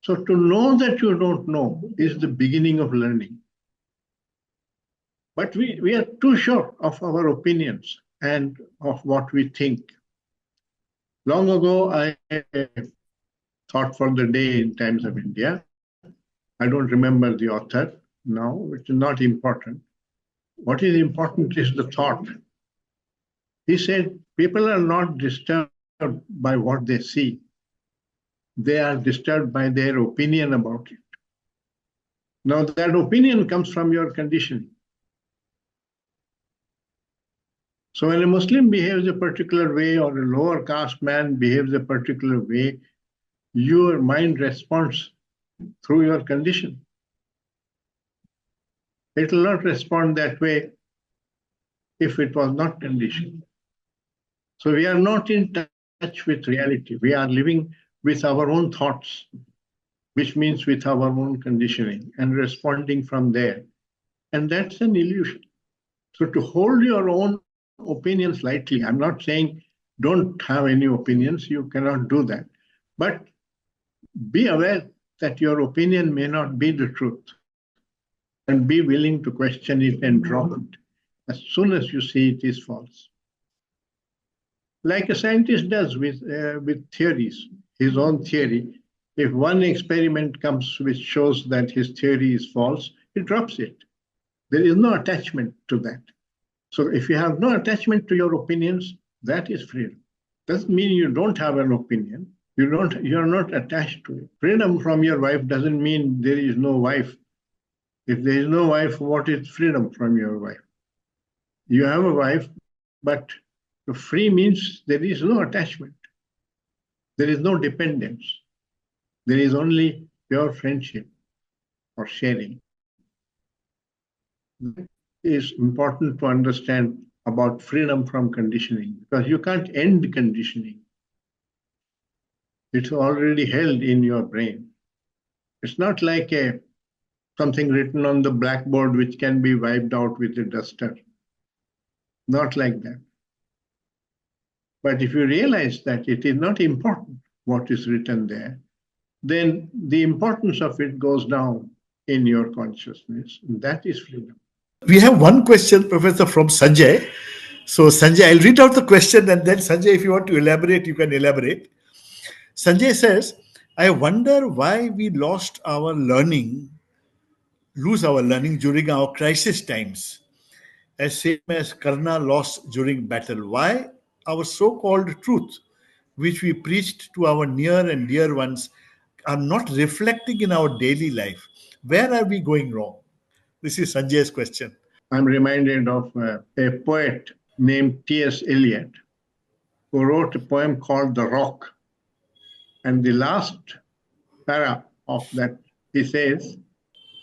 Speaker 2: So to know that you don't know is the beginning of learning. But we are too sure of our opinions and of what we think. Long ago, I thought for the day in Times of India. I don't remember the author now, which is not important. What is important is the thought. He said, people are not disturbed by what they see. They are disturbed by their opinion about it. Now, that opinion comes from your conditioning. So when a Muslim behaves a particular way or a lower caste man behaves a particular way, your mind responds through your condition. It will not respond that way if it was not conditioned. So we are not in touch with reality. We are living with our own thoughts, which means with our own conditioning and responding from there. And that's an illusion. So to hold your own opinions lightly, I'm not saying don't have any opinions, you cannot do that. But be aware that your opinion may not be the truth, and be willing to question it and drop it as soon as you see it is false. Like a scientist does with theories, his own theory. If one experiment comes which shows that his theory is false, he drops it. There is no attachment to that. So if you have no attachment to your opinions, that is freedom. Doesn't mean you don't have an opinion. You are not attached to it. Freedom from your wife doesn't mean there is no wife. If there is no wife, what is freedom from your wife? You have a wife, but free means there is no attachment. There is no dependence. There is only pure friendship or sharing. It is important to understand about freedom from conditioning, because you can't end conditioning. It's already held in your brain. It's not like something written on the blackboard which can be wiped out with a duster. Not like that. But if you realize that it is not important what is written there, then the importance of it goes down in your consciousness. That is freedom.
Speaker 1: We have one question, Professor, from Sanjay. So, Sanjay, I'll read out the question, and then, Sanjay, if you want to elaborate, you can elaborate. Sanjay says, I wonder why we lose our learning during our crisis times, as same as Karna lost during battle. Why our so-called truth, which we preached to our near and dear ones, are not reflecting in our daily life? Where are we going wrong? This is Sanjay's question.
Speaker 2: I'm reminded of a poet named T.S. Eliot, who wrote a poem called The Rock. And the last para of that, he says,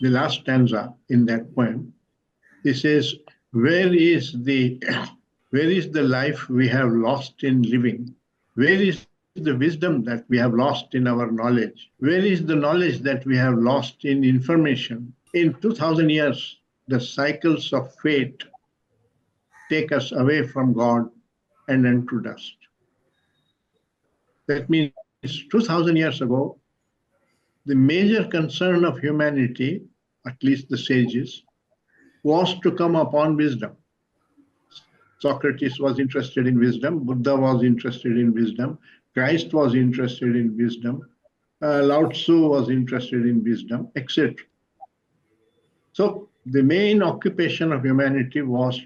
Speaker 2: the last stanza in that poem, he says, where is the life we have lost in living? Where is the wisdom that we have lost in our knowledge? Where is the knowledge that we have lost in information? In 2000 years, the cycles of fate take us away from God and into dust. That means 2000 years ago, the major concern of humanity, at least the sages, was to come upon wisdom. Socrates was interested in wisdom, Buddha was interested in wisdom, Christ was interested in wisdom, Lao Tzu was interested in wisdom, etc. So the main occupation of humanity was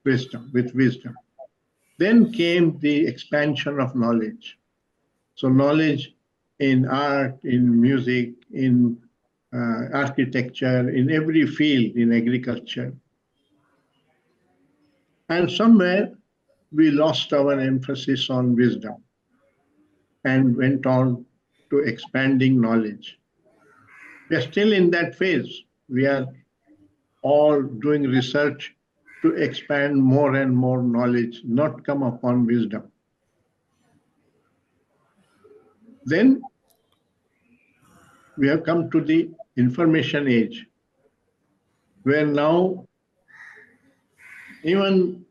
Speaker 2: wisdom, with wisdom. Then came the expansion of knowledge. So knowledge in art, in music, in architecture, in every field, in agriculture. And somewhere we lost our emphasis on wisdom and went on to expanding knowledge. We are still in that phase. We are all doing research to expand more and more knowledge, not come upon wisdom. Then we have come to the information age, where now even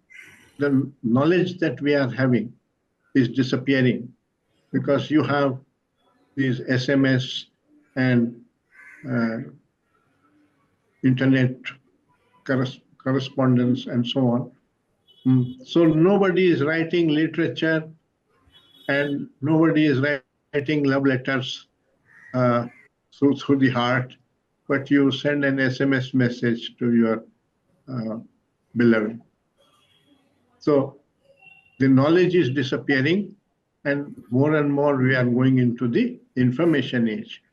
Speaker 2: the knowledge that we are having is disappearing, because you have these SMS and internet correspondence and so on. So nobody is writing literature and nobody is writing love letters through the heart, but you send an SMS message to your beloved. So the knowledge is disappearing, and more we are going into the information age.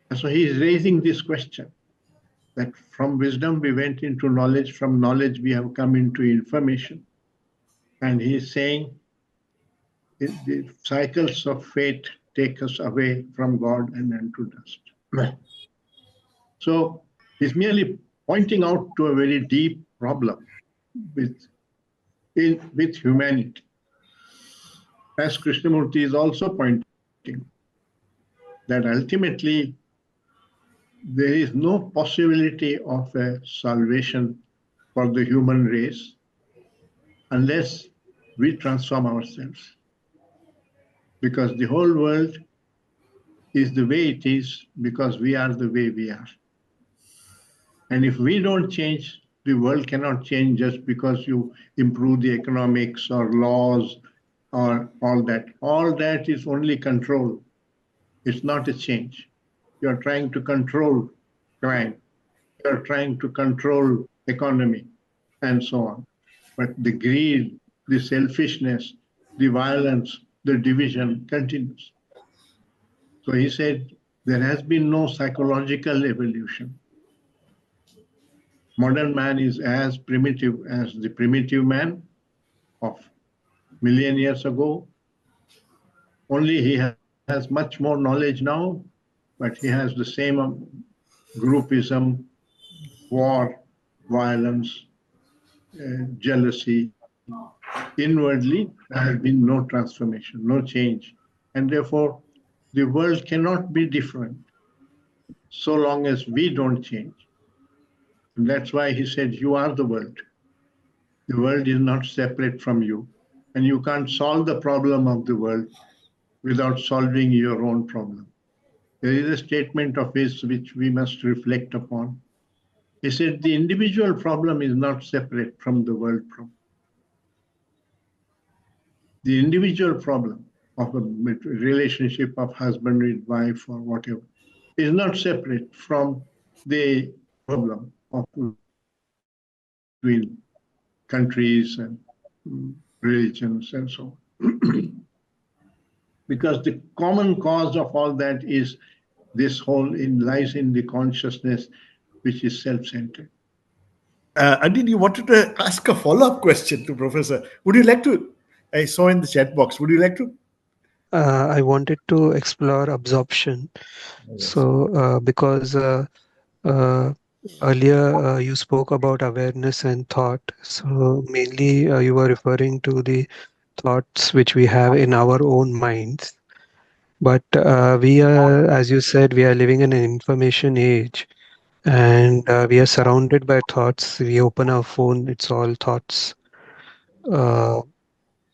Speaker 2: And so he is raising this question, that from wisdom we went into knowledge, from knowledge we have come into information. And he is saying the cycles of fate take us away from God and into dust. So he's merely pointing out to a very deep problem with humanity. As Krishnamurti is also pointing, that ultimately there is no possibility of a salvation for the human race unless we transform ourselves. Because the whole world is the way it is because we are the way we are. And if we don't change, the world cannot change just because you improve the economics or laws or all that. All that is only control. It's not a change. You're trying to control crime. You're trying to control economy and so on. But the greed, the selfishness, the violence, the division continues. So he said, there has been no psychological evolution. Modern man is as primitive as the primitive man of million years ago. Only he has much more knowledge now, but he has the same groupism, war, violence, jealousy. Inwardly, there has been no transformation, no change. And therefore, the world cannot be different so long as we don't change. And that's why he said, you are the world. The world is not separate from you. And you can't solve the problem of the world without solving your own problem. There is a statement of his which we must reflect upon. He said, the individual problem is not separate from the world problem. The individual problem of a relationship of husband with wife or whatever is not separate from the problem of between countries and religions and so on. Because the common cause of all that is this whole lies in the consciousness which is self-centered.
Speaker 1: Adin, you wanted to ask a follow-up question to Professor. Would you like to? I saw in the chat box. Would you like to?
Speaker 3: I wanted to explore absorption. So, because earlier you spoke about awareness and thought. So, mainly you were referring to the thoughts which we have in our own minds. But we are, as you said, we are living in an information age, and we are surrounded by thoughts. We open our phone, it's all thoughts.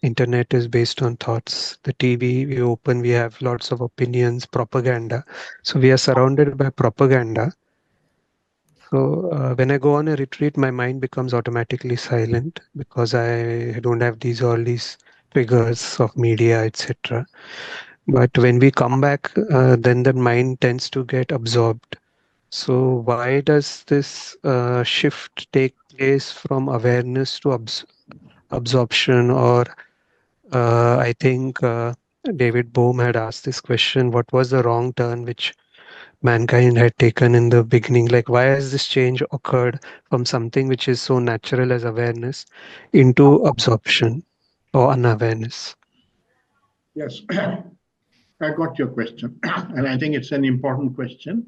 Speaker 3: Internet is based on thoughts. The TV we open, we have lots of opinions, propaganda. So we are surrounded by propaganda. So when I go on a retreat, my mind becomes automatically silent because I don't have all these triggers of media, etc. But when we come back, then the mind tends to get absorbed. So why does this shift take place from awareness to absorption? Or I think David Bohm had asked this question: what was the wrong turn which mankind had taken in the beginning? Like, why has this change occurred from something which is so natural as awareness into absorption or unawareness?
Speaker 2: Yes, I got your question. And I think it's an important question.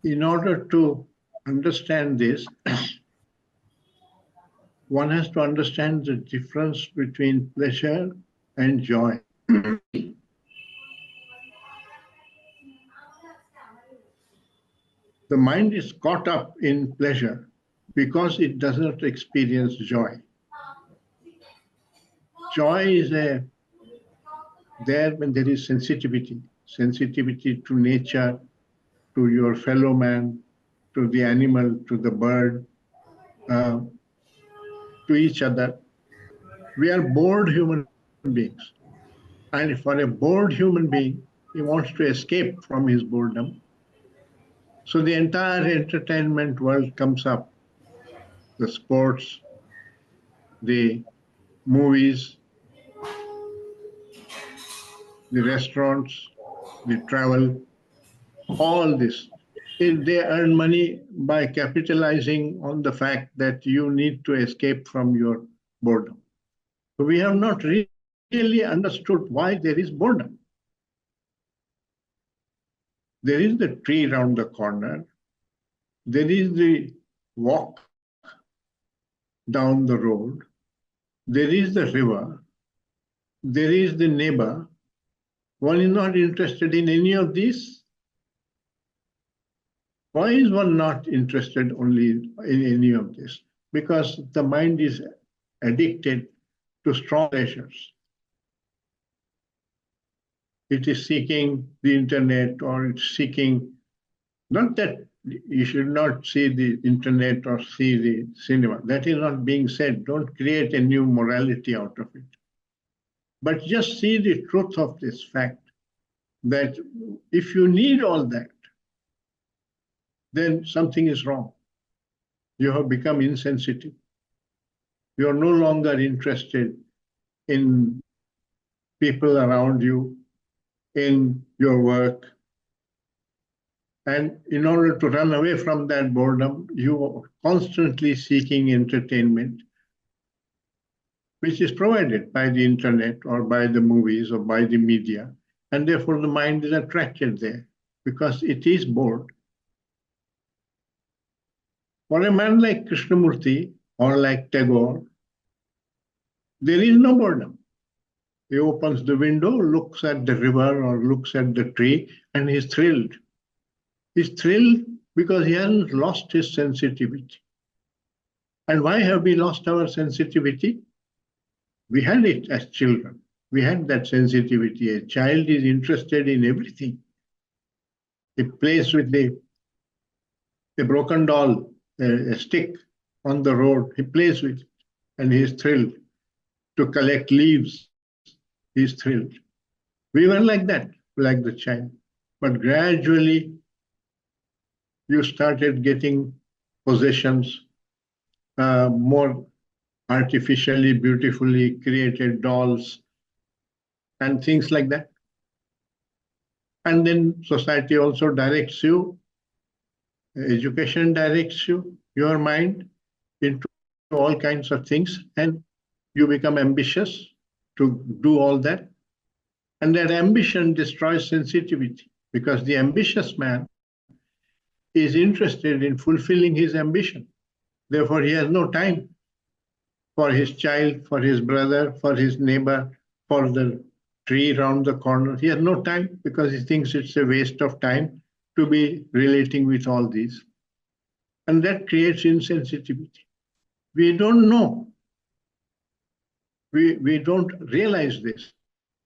Speaker 2: In order to understand this, one has to understand the difference between pleasure and joy. The mind is caught up in pleasure because it does not experience joy. Joy is there when there is sensitivity to nature, to your fellow man, to the animal, to the bird, to each other. We are bored human beings. And for a bored human being, he wants to escape from his boredom. So the entire entertainment world comes up. The sports, the movies, the restaurants, the travel, all this. They earn money by capitalizing on the fact that you need to escape from your boredom. So we have not really understood why there is boredom. There is the tree around the corner. There is the walk down the road. There is the river. There is the neighbor. One is not interested in any of these. Why is one not interested only in any of this? Because the mind is addicted to strong pleasures. It is seeking the internet, or it's seeking, not that you should not see the internet or see the cinema. That is not being said. Don't create a new morality out of it. But just see the truth of this fact that if you need all that, then something is wrong. You have become insensitive. You are no longer interested in people around you, in your work. And in order to run away from that boredom, you are constantly seeking entertainment, which is provided by the internet or by the movies or by the media. And therefore the mind is attracted there because it is bored. For a man like Krishnamurti or like Tagore, there is no boredom. He opens the window, looks at the river or looks at the tree, and he's thrilled. He's thrilled because he hasn't lost his sensitivity. And why have we lost our sensitivity? We had it as children. We had that sensitivity. A child is interested in everything. He plays with a broken doll, a stick on the road. He plays with it, and he is thrilled. To collect leaves, he is thrilled. We were like that, like the child. But gradually, you started getting possessions, more artificially, beautifully created dolls, and things like that. And then society also directs you, education directs you, your mind into all kinds of things, and you become ambitious to do all that. And that ambition destroys sensitivity, because the ambitious man is interested in fulfilling his ambition. Therefore, he has no time for his child, for his brother, for his neighbor, for the tree around the corner. He has no time because he thinks it's a waste of time to be relating with all these. And that creates insensitivity. We don't know. We don't realize this,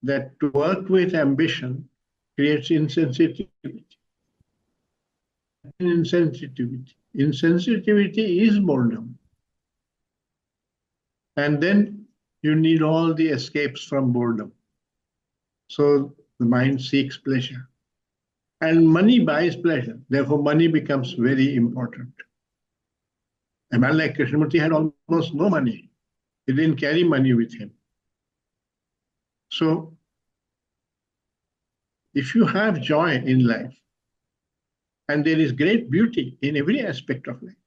Speaker 2: that to work with ambition creates insensitivity. Insensitivity is boredom. And then you need all the escapes from boredom. So the mind seeks pleasure. And money buys pleasure. Therefore, money becomes very important. A man like Krishnamurti had almost no money. He didn't carry money with him. So if you have joy in life, and there is great beauty in every aspect of life,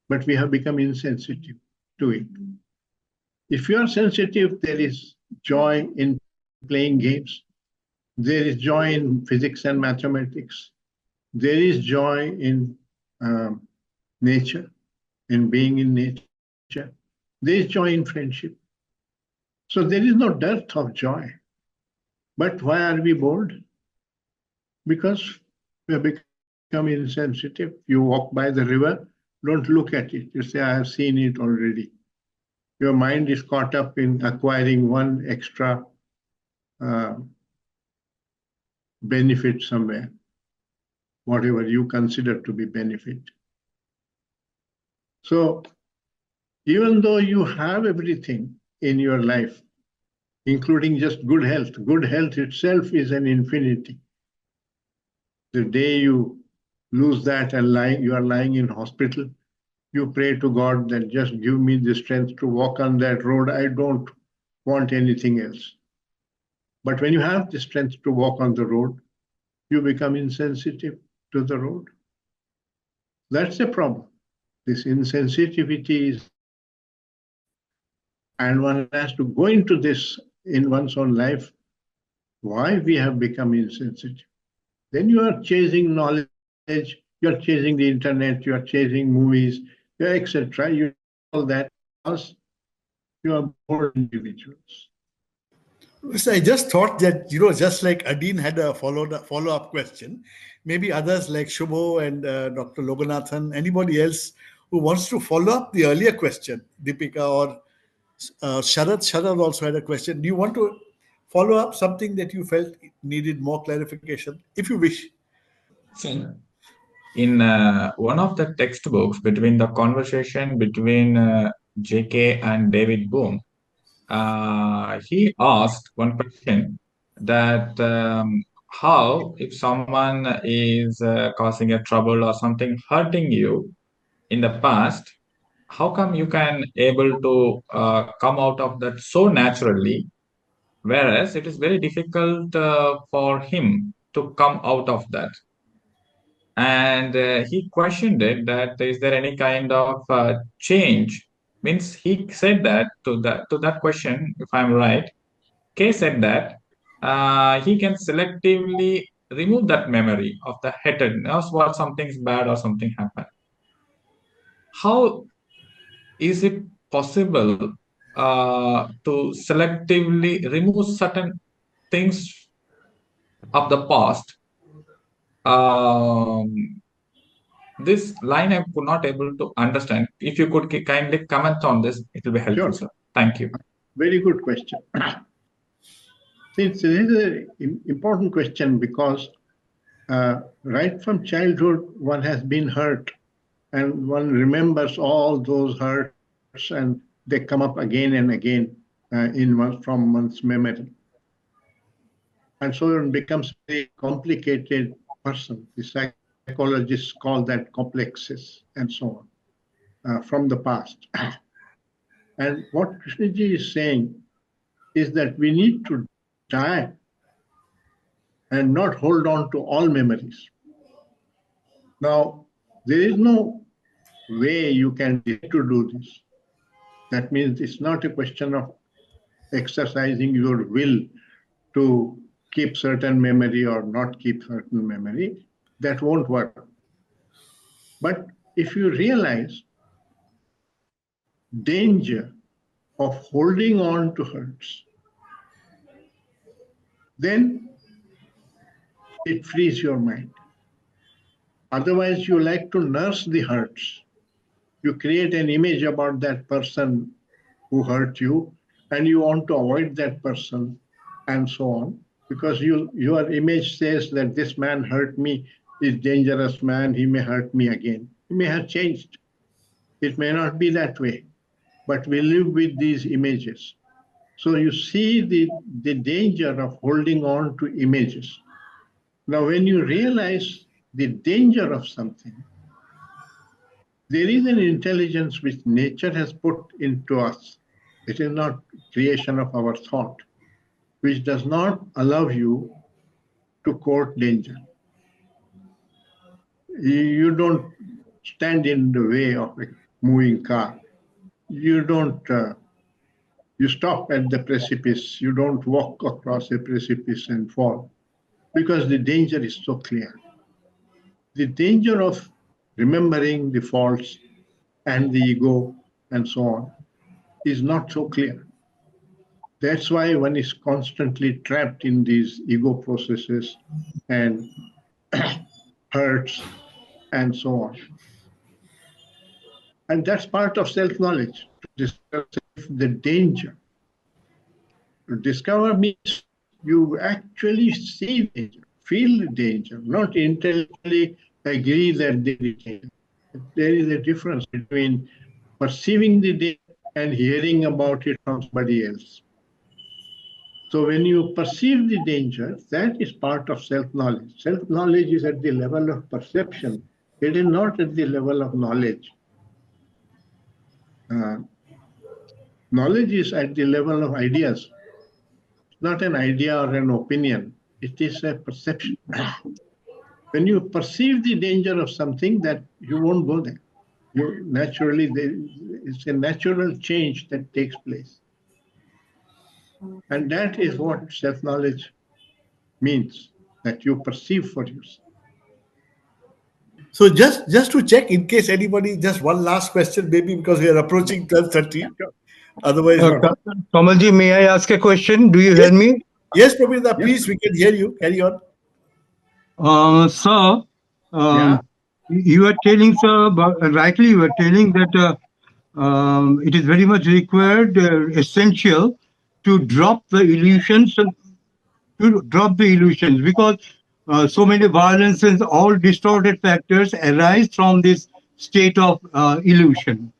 Speaker 2: but we have become insensitive to it. If you are sensitive, there is joy in playing games. There is joy in physics and mathematics. There is joy in nature, in being in nature. There is joy in friendship. So there is no dearth of joy. But why are we bored? Because we have become insensitive. You walk by the river, don't look at it. You say, I have seen it already. Your mind is caught up in acquiring one extra benefit somewhere, whatever you consider to be benefit. So even though you have everything in your life, including just good health itself is an infinity. The day you lose that and you are lying in hospital, you pray to God that just give me the strength to walk on that road. I don't want anything else. But when you have the strength to walk on the road, you become insensitive to the road. That's a problem. This insensitivity is, and one has to go into this in one's own life, why we have become insensitive. Then you are chasing knowledge, you're chasing the internet, you're chasing movies, etc. You all that because you are bored individuals.
Speaker 1: So I just thought that, just like Adine had a follow-up question, maybe others like Shubho and Dr. Loganathan, anybody else who wants to follow up the earlier question, Deepika or Sharad. Sharad also had a question. Do you want to follow up something that you felt needed more clarification, if you wish?
Speaker 5: In one of the textbooks, between the conversation between J.K. and David Bohm, he asked one question that how, if someone is causing a trouble or something hurting you in the past, how come you can able to come out of that so naturally, whereas it is very difficult for him to come out of that? And he questioned it that is there any kind of change? Means he said that to that question, if I'm right, K said that he can selectively remove that memory of the hatred, or what something's bad or something happened. how is it possible to selectively remove certain things of the past? This line I could not able to understand. If you could kindly comment on this, it will be helpful,
Speaker 2: Sure.
Speaker 5: sir. Thank you.
Speaker 2: Very good question. This is an important question because right from childhood, one has been hurt and one remembers all those hurts and they come up again and again from one's memory. And so it becomes a complicated person. The psychologists call that complexes and so on from the past. And what Krishnaji is saying is that we need to die and not hold on to all memories. Now, there is no way you can get to do this. That means it's not a question of exercising your will to keep certain memory or not keep certain memory. That won't work. But if you realize danger of holding on to hurts, then it frees your mind. Otherwise, you like to nurse the hurts. You create an image about that person who hurt you, and you want to avoid that person, and so on, because your image says that this man hurt me, is dangerous man, he may hurt me again. He may have changed. It may not be that way, but we live with these images. So you see the danger of holding on to images. Now, when you realize the danger of something, there is an intelligence which nature has put into us. It is not creation of our thought, which does not allow you to court danger. You don't stand in the way of a moving car. You don't, you stop at the precipice. You don't walk across a precipice and fall because the danger is so clear. The danger of remembering the faults and the ego and so on is not so clear. That's why one is constantly trapped in these ego processes and hurts and so on. And that's part of self-knowledge, to discover the danger. To discover means you actually see danger, feel the danger, not intellectually agree that there is danger. There is a difference between perceiving the danger and hearing about it from somebody else. So when you perceive the danger, that is part of self-knowledge. Self-knowledge is at the level of perception. It is not at the level of knowledge. Knowledge is at the level of ideas. It's not an idea or an opinion. It is a perception. When you perceive the danger of something, that you won't go there. You naturally, it's a natural change that takes place. And that is what self-knowledge means, that you perceive for yourself.
Speaker 1: So just to check, in case anybody, just one last question, maybe, because we are approaching 12:30. Otherwise,
Speaker 6: Kamalji, may I ask a question? Do you hear me?
Speaker 1: Yes, Prabhupada, please, we can hear you. Carry on.
Speaker 6: Sir, you are telling, sir, rightly you are telling that it is very much required, essential to drop the illusions, because so many violence and all distorted factors arise from this state of illusion.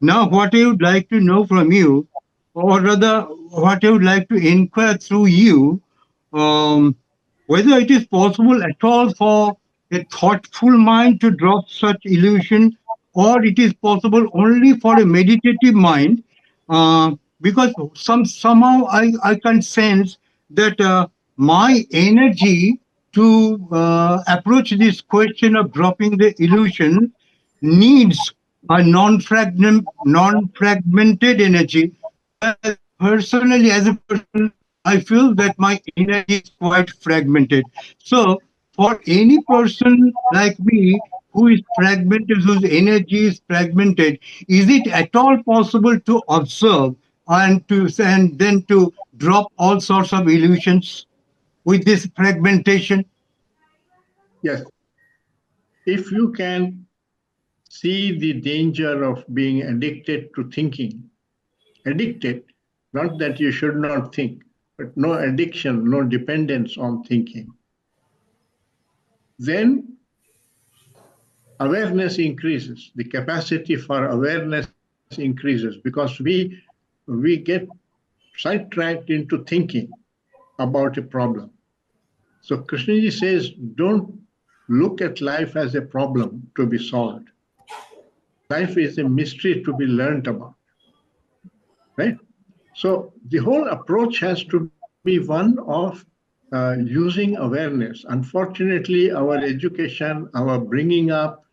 Speaker 6: Now, what I would like to know from you, or rather, what I would like to inquire through you, whether it is possible at all for a thoughtful mind to drop such illusion, or it is possible only for a meditative mind, because somehow I can sense that my energy to approach this question of dropping the illusion needs a non-fragmented energy. Personally, as a person, I feel that my energy is quite fragmented. So, for any person like me who is fragmented, whose energy is fragmented, is it at all possible to observe and then to drop all sorts of illusions with this fragmentation?
Speaker 2: Yes. If you can see the danger of being addicted to thinking, addicted, not that you should not think, but no addiction, no dependence on thinking, then awareness increases. The capacity for awareness increases because we get sidetracked into thinking about a problem. So Krishnaji says, don't look at life as a problem to be solved. Life is a mystery to be learned about, right? So the whole approach has to be one of using awareness. Unfortunately, our education, our bringing up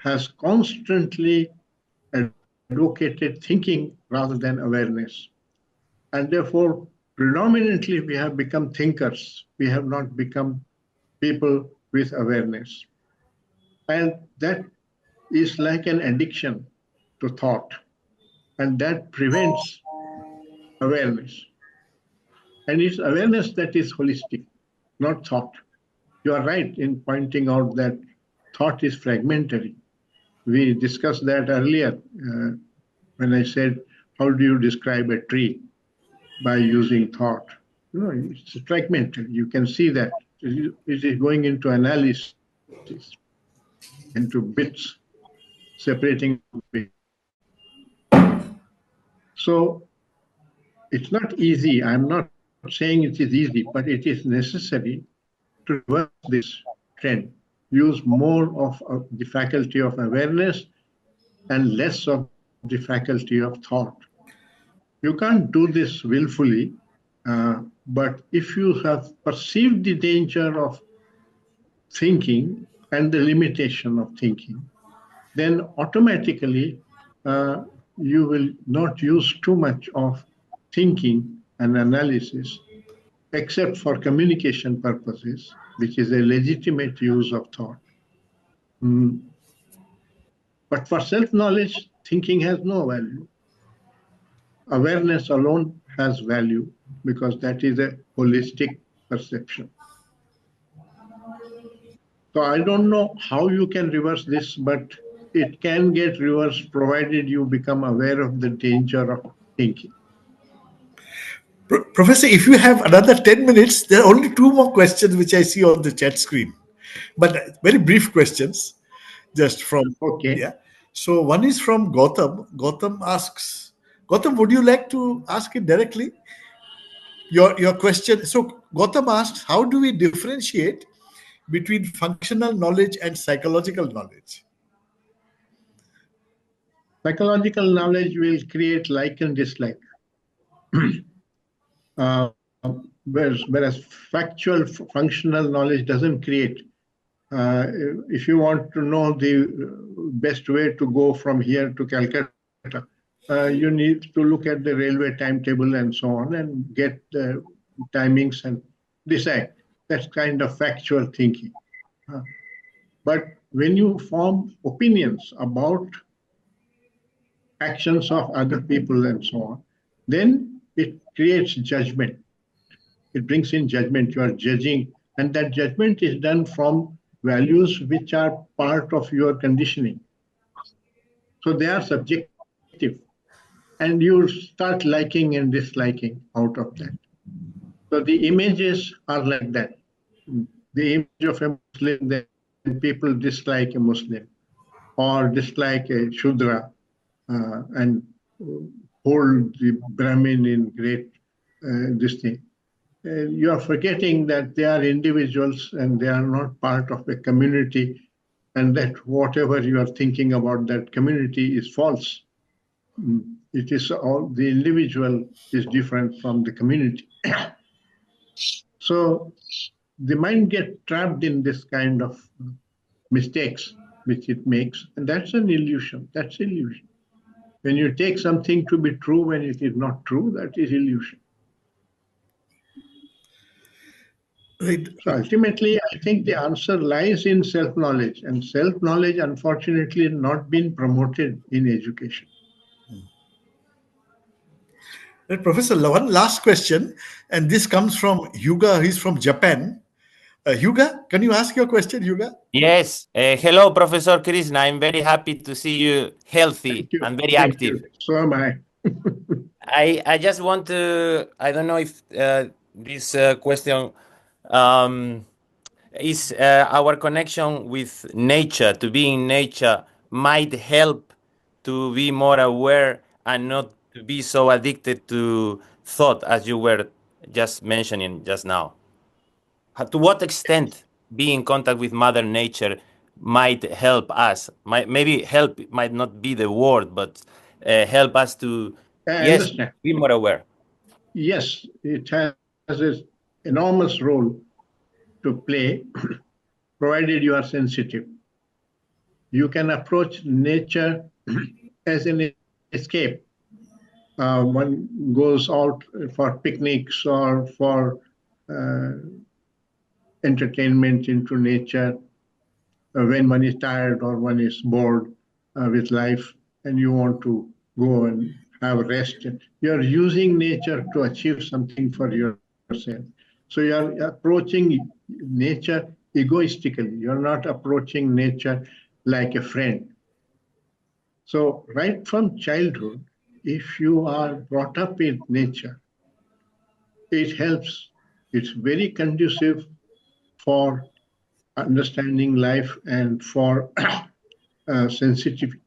Speaker 2: has constantly advocated thinking rather than awareness. And therefore, predominantly, we have become thinkers. We have not become people with awareness. And that is like an addiction to thought. And that prevents awareness. And it's awareness that is holistic, not thought. You are right in pointing out that thought is fragmentary. We discussed that earlier when I said, how do you describe a tree? By using thought. No, it's fragmented. You can see that. It is going into analysis, into bits, separating bits. So it's not easy. I'm not saying it is easy, but it is necessary to reverse this trend. Use more of the faculty of awareness and less of the faculty of thought. You can't do this willfully, but if you have perceived the danger of thinking and the limitation of thinking, then automatically you will not use too much of thinking and analysis, except for communication purposes, which is a legitimate use of thought. But for self-knowledge, thinking has no value. Awareness alone has value because that is a holistic perception. So I don't know how you can reverse this, but it can get reversed provided you become aware of the danger of thinking.
Speaker 1: Professor, if you have another 10 minutes, there are only two more questions which I see on the chat screen, but very brief questions, just from,
Speaker 2: Okay.
Speaker 1: yeah. So one is from Gautam. Gautam asks, Gautam, would you like to ask it directly? Your question. So Gautam asks, how do we differentiate between functional knowledge and psychological knowledge?
Speaker 2: Psychological knowledge will create like and dislike. Whereas factual functional knowledge doesn't create. If you want to know the best way to go from here to Calcutta, you need to look at the railway timetable and so on and get the timings and decide. That's kind of factual thinking. But when you form opinions about actions of other people and so on, then it creates judgment. It brings in judgment. You are judging, and that judgment is done from values which are part of your conditioning. So they are subjective, and you start liking and disliking out of that. So the images are like that. The image of a Muslim, then people dislike a Muslim or dislike a Shudra and hold the Brahmin in great this thing. You are forgetting that they are individuals and they are not part of a community, and that whatever you are thinking about that community is false. It is all, the individual is different from the community. So the mind gets trapped in this kind of mistakes which it makes, and that's an illusion. That's illusion. When you take something to be true when it is not true, that is illusion.
Speaker 1: Right.
Speaker 2: So ultimately, I think the answer lies in self-knowledge, and self-knowledge, unfortunately, has not been promoted in education.
Speaker 1: Right, Professor, one last question, and this comes from Hyuga. He's from Japan. Hyuga, can you ask your question, Hyuga?
Speaker 7: Yes. Hello, Professor Krishna. I'm very happy to see you healthy
Speaker 2: Thank you.
Speaker 7: and very
Speaker 2: Thank
Speaker 7: active.
Speaker 2: you. So am I.
Speaker 7: I just want to, I don't know if this question is our connection with nature, to be in nature, might help to be more aware and not to be so addicted to thought as you were just mentioning just now. To what extent being in contact with Mother Nature might help us? Maybe help might not be the word, but help us to,
Speaker 2: I
Speaker 7: yes,
Speaker 2: understand.
Speaker 7: be more aware.
Speaker 2: Yes, it has an enormous role to play, provided you are sensitive. You can approach nature as an escape. One goes out for picnics or for entertainment into nature when one is tired or one is bored with life and you want to go and have rest. You're using nature to achieve something for yourself. So you're approaching nature egoistically. You're not approaching nature like a friend. So right from childhood, if you are brought up in nature, it helps. It's very conducive for understanding life and for sensitivity.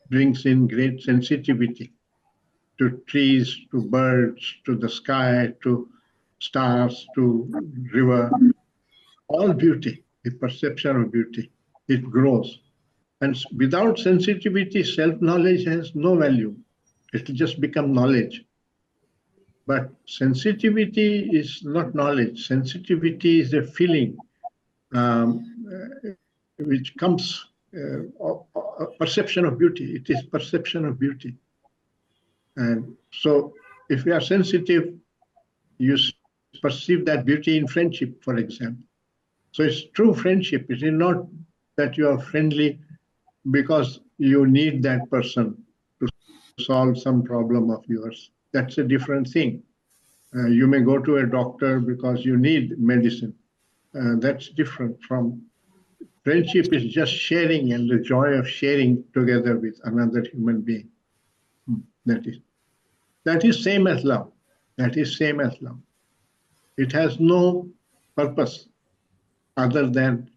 Speaker 2: Brings in great sensitivity to trees, to birds, to the sky, to stars, to river. All beauty, the perception of beauty, it grows. And without sensitivity, self-knowledge has no value. It will just become knowledge. But sensitivity is not knowledge. Sensitivity is a feeling which comes, perception of beauty. It is perception of beauty. And so if you are sensitive, you perceive that beauty in friendship, for example. So it's true friendship. It is not that you are friendly because you need that person to solve some problem of yours. That's a different thing. You may go to a doctor because you need medicine. That's different from friendship is just sharing and the joy of sharing together with another human being. That is same as love. That is same as love. It has no purpose other than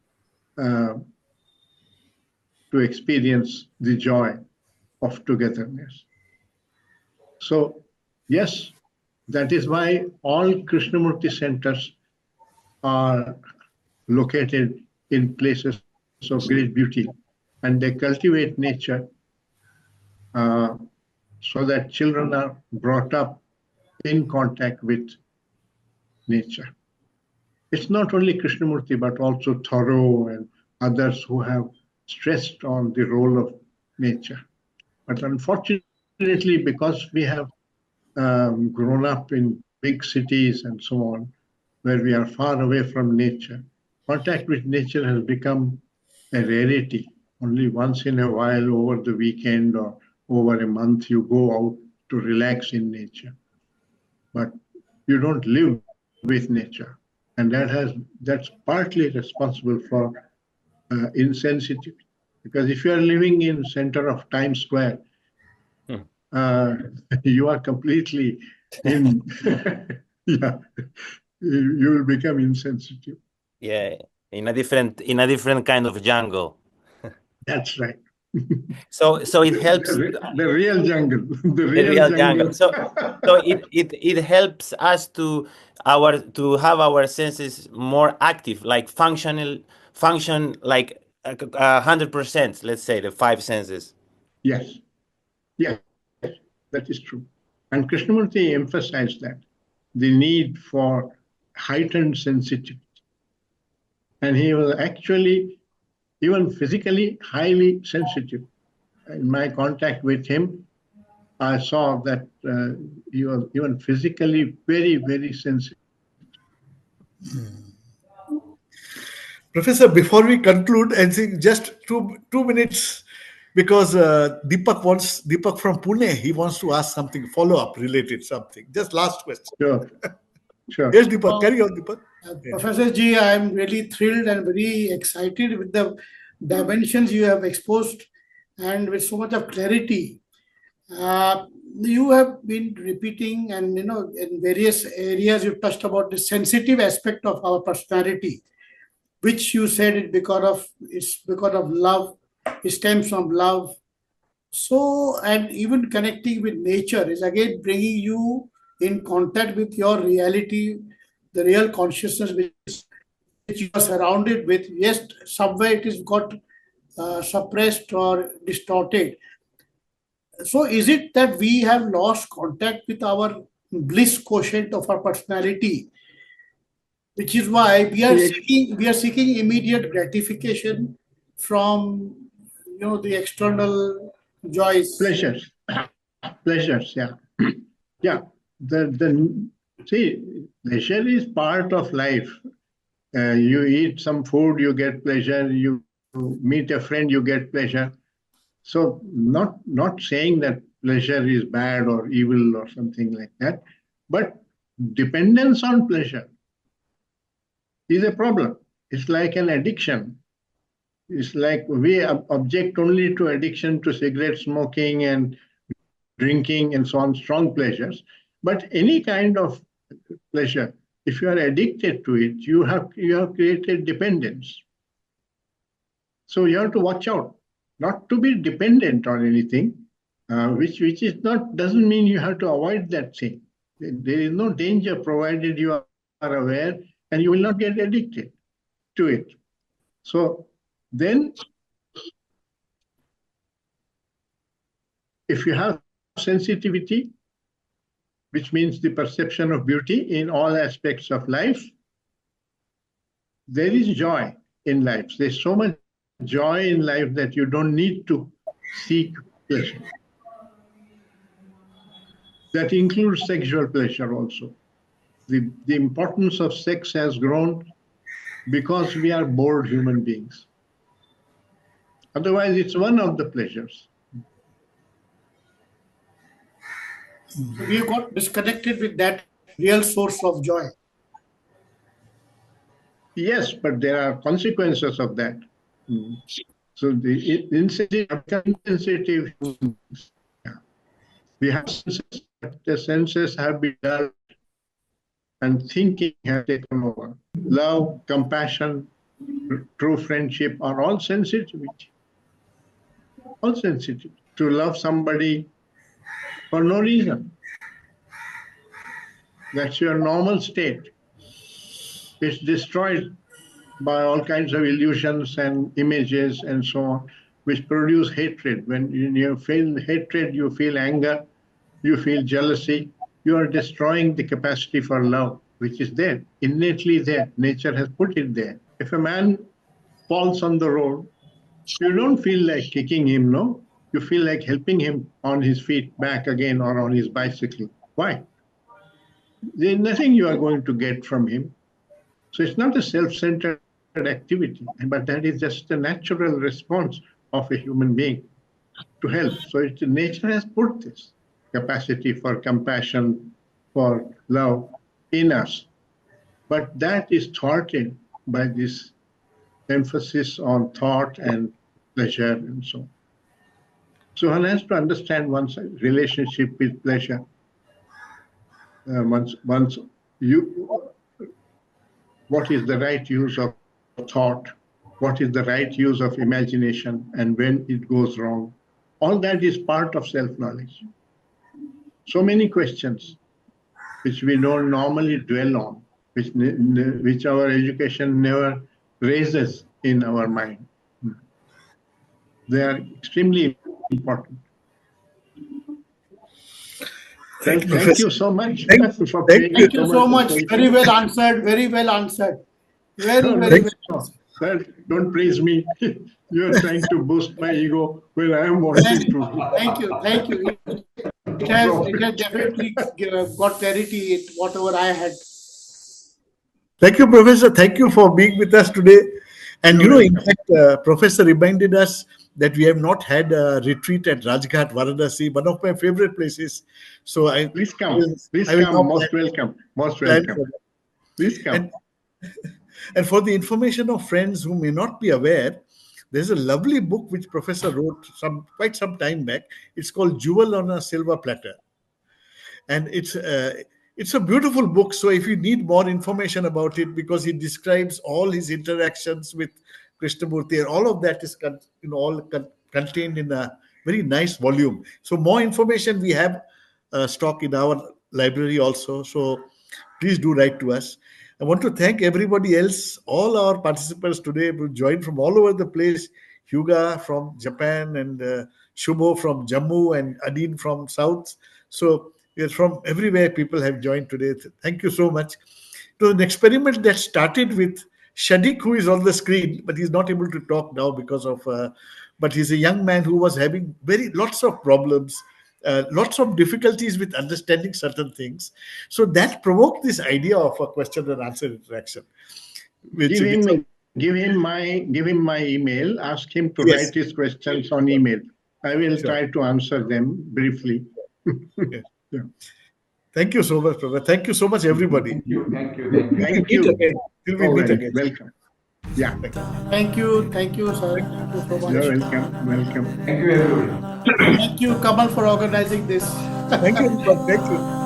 Speaker 2: to experience the joy of togetherness. So yes, that is why all Krishnamurti centers are located in places of great beauty, and they cultivate nature so that children are brought up in contact with nature. It's not only Krishnamurti, but also Thoreau and others who have stressed on the role of nature. But unfortunately, because we have grown up in big cities and so on, where we are far away from nature, contact with nature has become a rarity. Only once in a while over the weekend or over a month you go out to relax in nature. But you don't live with nature. And that's partly responsible for insensitivity. Because if you are living in center of Times Square, you are completely in, yeah, you will become insensitive.
Speaker 7: Yeah, in a different kind of jungle.
Speaker 2: That's right.
Speaker 7: So it helps
Speaker 2: the real jungle. The
Speaker 7: real jungle. So it helps us to have our senses more active, like function like 100%. Let's say the 5 senses.
Speaker 2: Yes, that is true. And Krishnamurti emphasized that the need for heightened sensitivity. And he was actually even physically highly sensitive. In my contact with him, I saw that he was even physically very, very sensitive.
Speaker 1: Professor, before we conclude, and think just two minutes, because Deepak from Pune, he wants to ask something, follow up related something. Just last question.
Speaker 2: Sure, sure.
Speaker 1: Yes, Deepak, carry on, Deepak.
Speaker 8: Professor Ji, I am really thrilled and very excited with the dimensions you have exposed and with so much of clarity. You have been repeating, and in various areas you touched about the sensitive aspect of our personality, which you said it's because of love, it stems from love. So, and even connecting with nature is again bringing you in contact with your reality, the real consciousness which you are surrounded with. Yes, somewhere it is got suppressed or distorted. So is it that we have lost contact with our bliss quotient of our personality, which is why we are seeking immediate gratification from the external joys,
Speaker 2: pleasures, yeah. Yeah, see, pleasure is part of life. You eat some food, you get pleasure. You meet a friend, you get pleasure. So not saying that pleasure is bad or evil or something like that, but dependence on pleasure is a problem. It's like an addiction. It's like we object only to addiction to cigarette smoking and drinking and so on, strong pleasures. But any kind of pleasure, if you are addicted to it, you have created dependence. So you have to watch out, not to be dependent on anything, which is not, doesn't mean you have to avoid that thing. There is no danger provided you are aware, and you will not get addicted to it. So then, if you have sensitivity, which means the perception of beauty in all aspects of life, there is joy in life. There's so much joy in life that you don't need to seek pleasure. That includes sexual pleasure also. The importance of sex has grown because we are bored human beings. Otherwise, it's one of the pleasures.
Speaker 8: We got disconnected with that real source of joy.
Speaker 2: Yes, but there are consequences of that. So the insensitive, we have senses, but the senses have been dulled and thinking has taken over. Love, compassion, true friendship are all sensitivity. All sensitive. To love somebody for no reason. That's your normal state. It's destroyed by all kinds of illusions and images and so on, which produce hatred. When you feel hatred, you feel anger, you feel jealousy, you are destroying the capacity for love, which is there, innately there. Nature has put it there. If a man falls on the road, you don't feel like kicking him, no? You feel like helping him on his feet back again or on his bicycle. Why? There's nothing you are going to get from him. So it's not a self-centered activity, but that is just a natural response of a human being to help. So nature has put this capacity for compassion, for love in us. But that is thwarted by this emphasis on thought and pleasure and so on. So one has to understand one's relationship with pleasure. What is the right use of thought? What is the right use of imagination? And when it goes wrong? All that is part of self-knowledge. So many questions which we don't normally dwell on, which our education never raises in our mind. They are extremely important. Thank you so much.
Speaker 8: Thank you so much. Very well answered. Very well answered. Very well.
Speaker 2: Sir, don't praise me. You are trying to boost my ego when I am wanting to.
Speaker 8: Thank you. It has definitely got clarity in whatever I had.
Speaker 1: Thank you, Professor. Thank you for being with us today. And
Speaker 2: You're
Speaker 1: in
Speaker 2: welcome.
Speaker 1: fact, Professor reminded us that we have not had a retreat at Rajghat, Varanasi, one of my favorite places. So
Speaker 2: Please
Speaker 1: I
Speaker 2: come.
Speaker 1: will,
Speaker 2: Please
Speaker 1: I will
Speaker 2: come.
Speaker 1: now
Speaker 2: Most welcome. Most
Speaker 1: plan
Speaker 2: welcome.
Speaker 1: for that.
Speaker 2: Please come.
Speaker 1: And for the information of friends who may not be aware, there's a lovely book which Professor wrote quite some time back. It's called Jewel on a Silver Platter, and it's a beautiful book. So if you need more information about it, because he describes all his interactions with Krishnamurti, and all of that is contained in a very nice volume. So more information we have stock in our library also. So please do write to us. I want to thank everybody else, all our participants today who joined from all over the place. Hyuga from Japan, and Shubho from Jammu, and Adin from South. So from everywhere people have joined today. Thank you so much. It was an experiment that started with Shadik, who is on the screen, but he's not able to talk now because of. But he's a young man who was having lots of problems, lots of difficulties with understanding certain things. So that provoked this idea of a question and answer interaction.
Speaker 2: Give him my email. Ask him to
Speaker 1: Yes.
Speaker 2: write his questions on email. I will
Speaker 1: Sure.
Speaker 2: try to answer them briefly.
Speaker 1: Yeah. Thank you so much, Prabha. Thank you so much, everybody.
Speaker 5: Thank you.
Speaker 2: Thank
Speaker 1: Till we
Speaker 2: you.
Speaker 1: meet again. Till we
Speaker 2: Oh,
Speaker 1: meet again.
Speaker 2: welcome. Yeah.
Speaker 8: Thank you, sir. Thank you so much.
Speaker 2: You're welcome. Welcome.
Speaker 5: Thank you, everybody.
Speaker 8: Thank you, Kamal, for organizing this.
Speaker 1: Thank you, everyone. Thank you.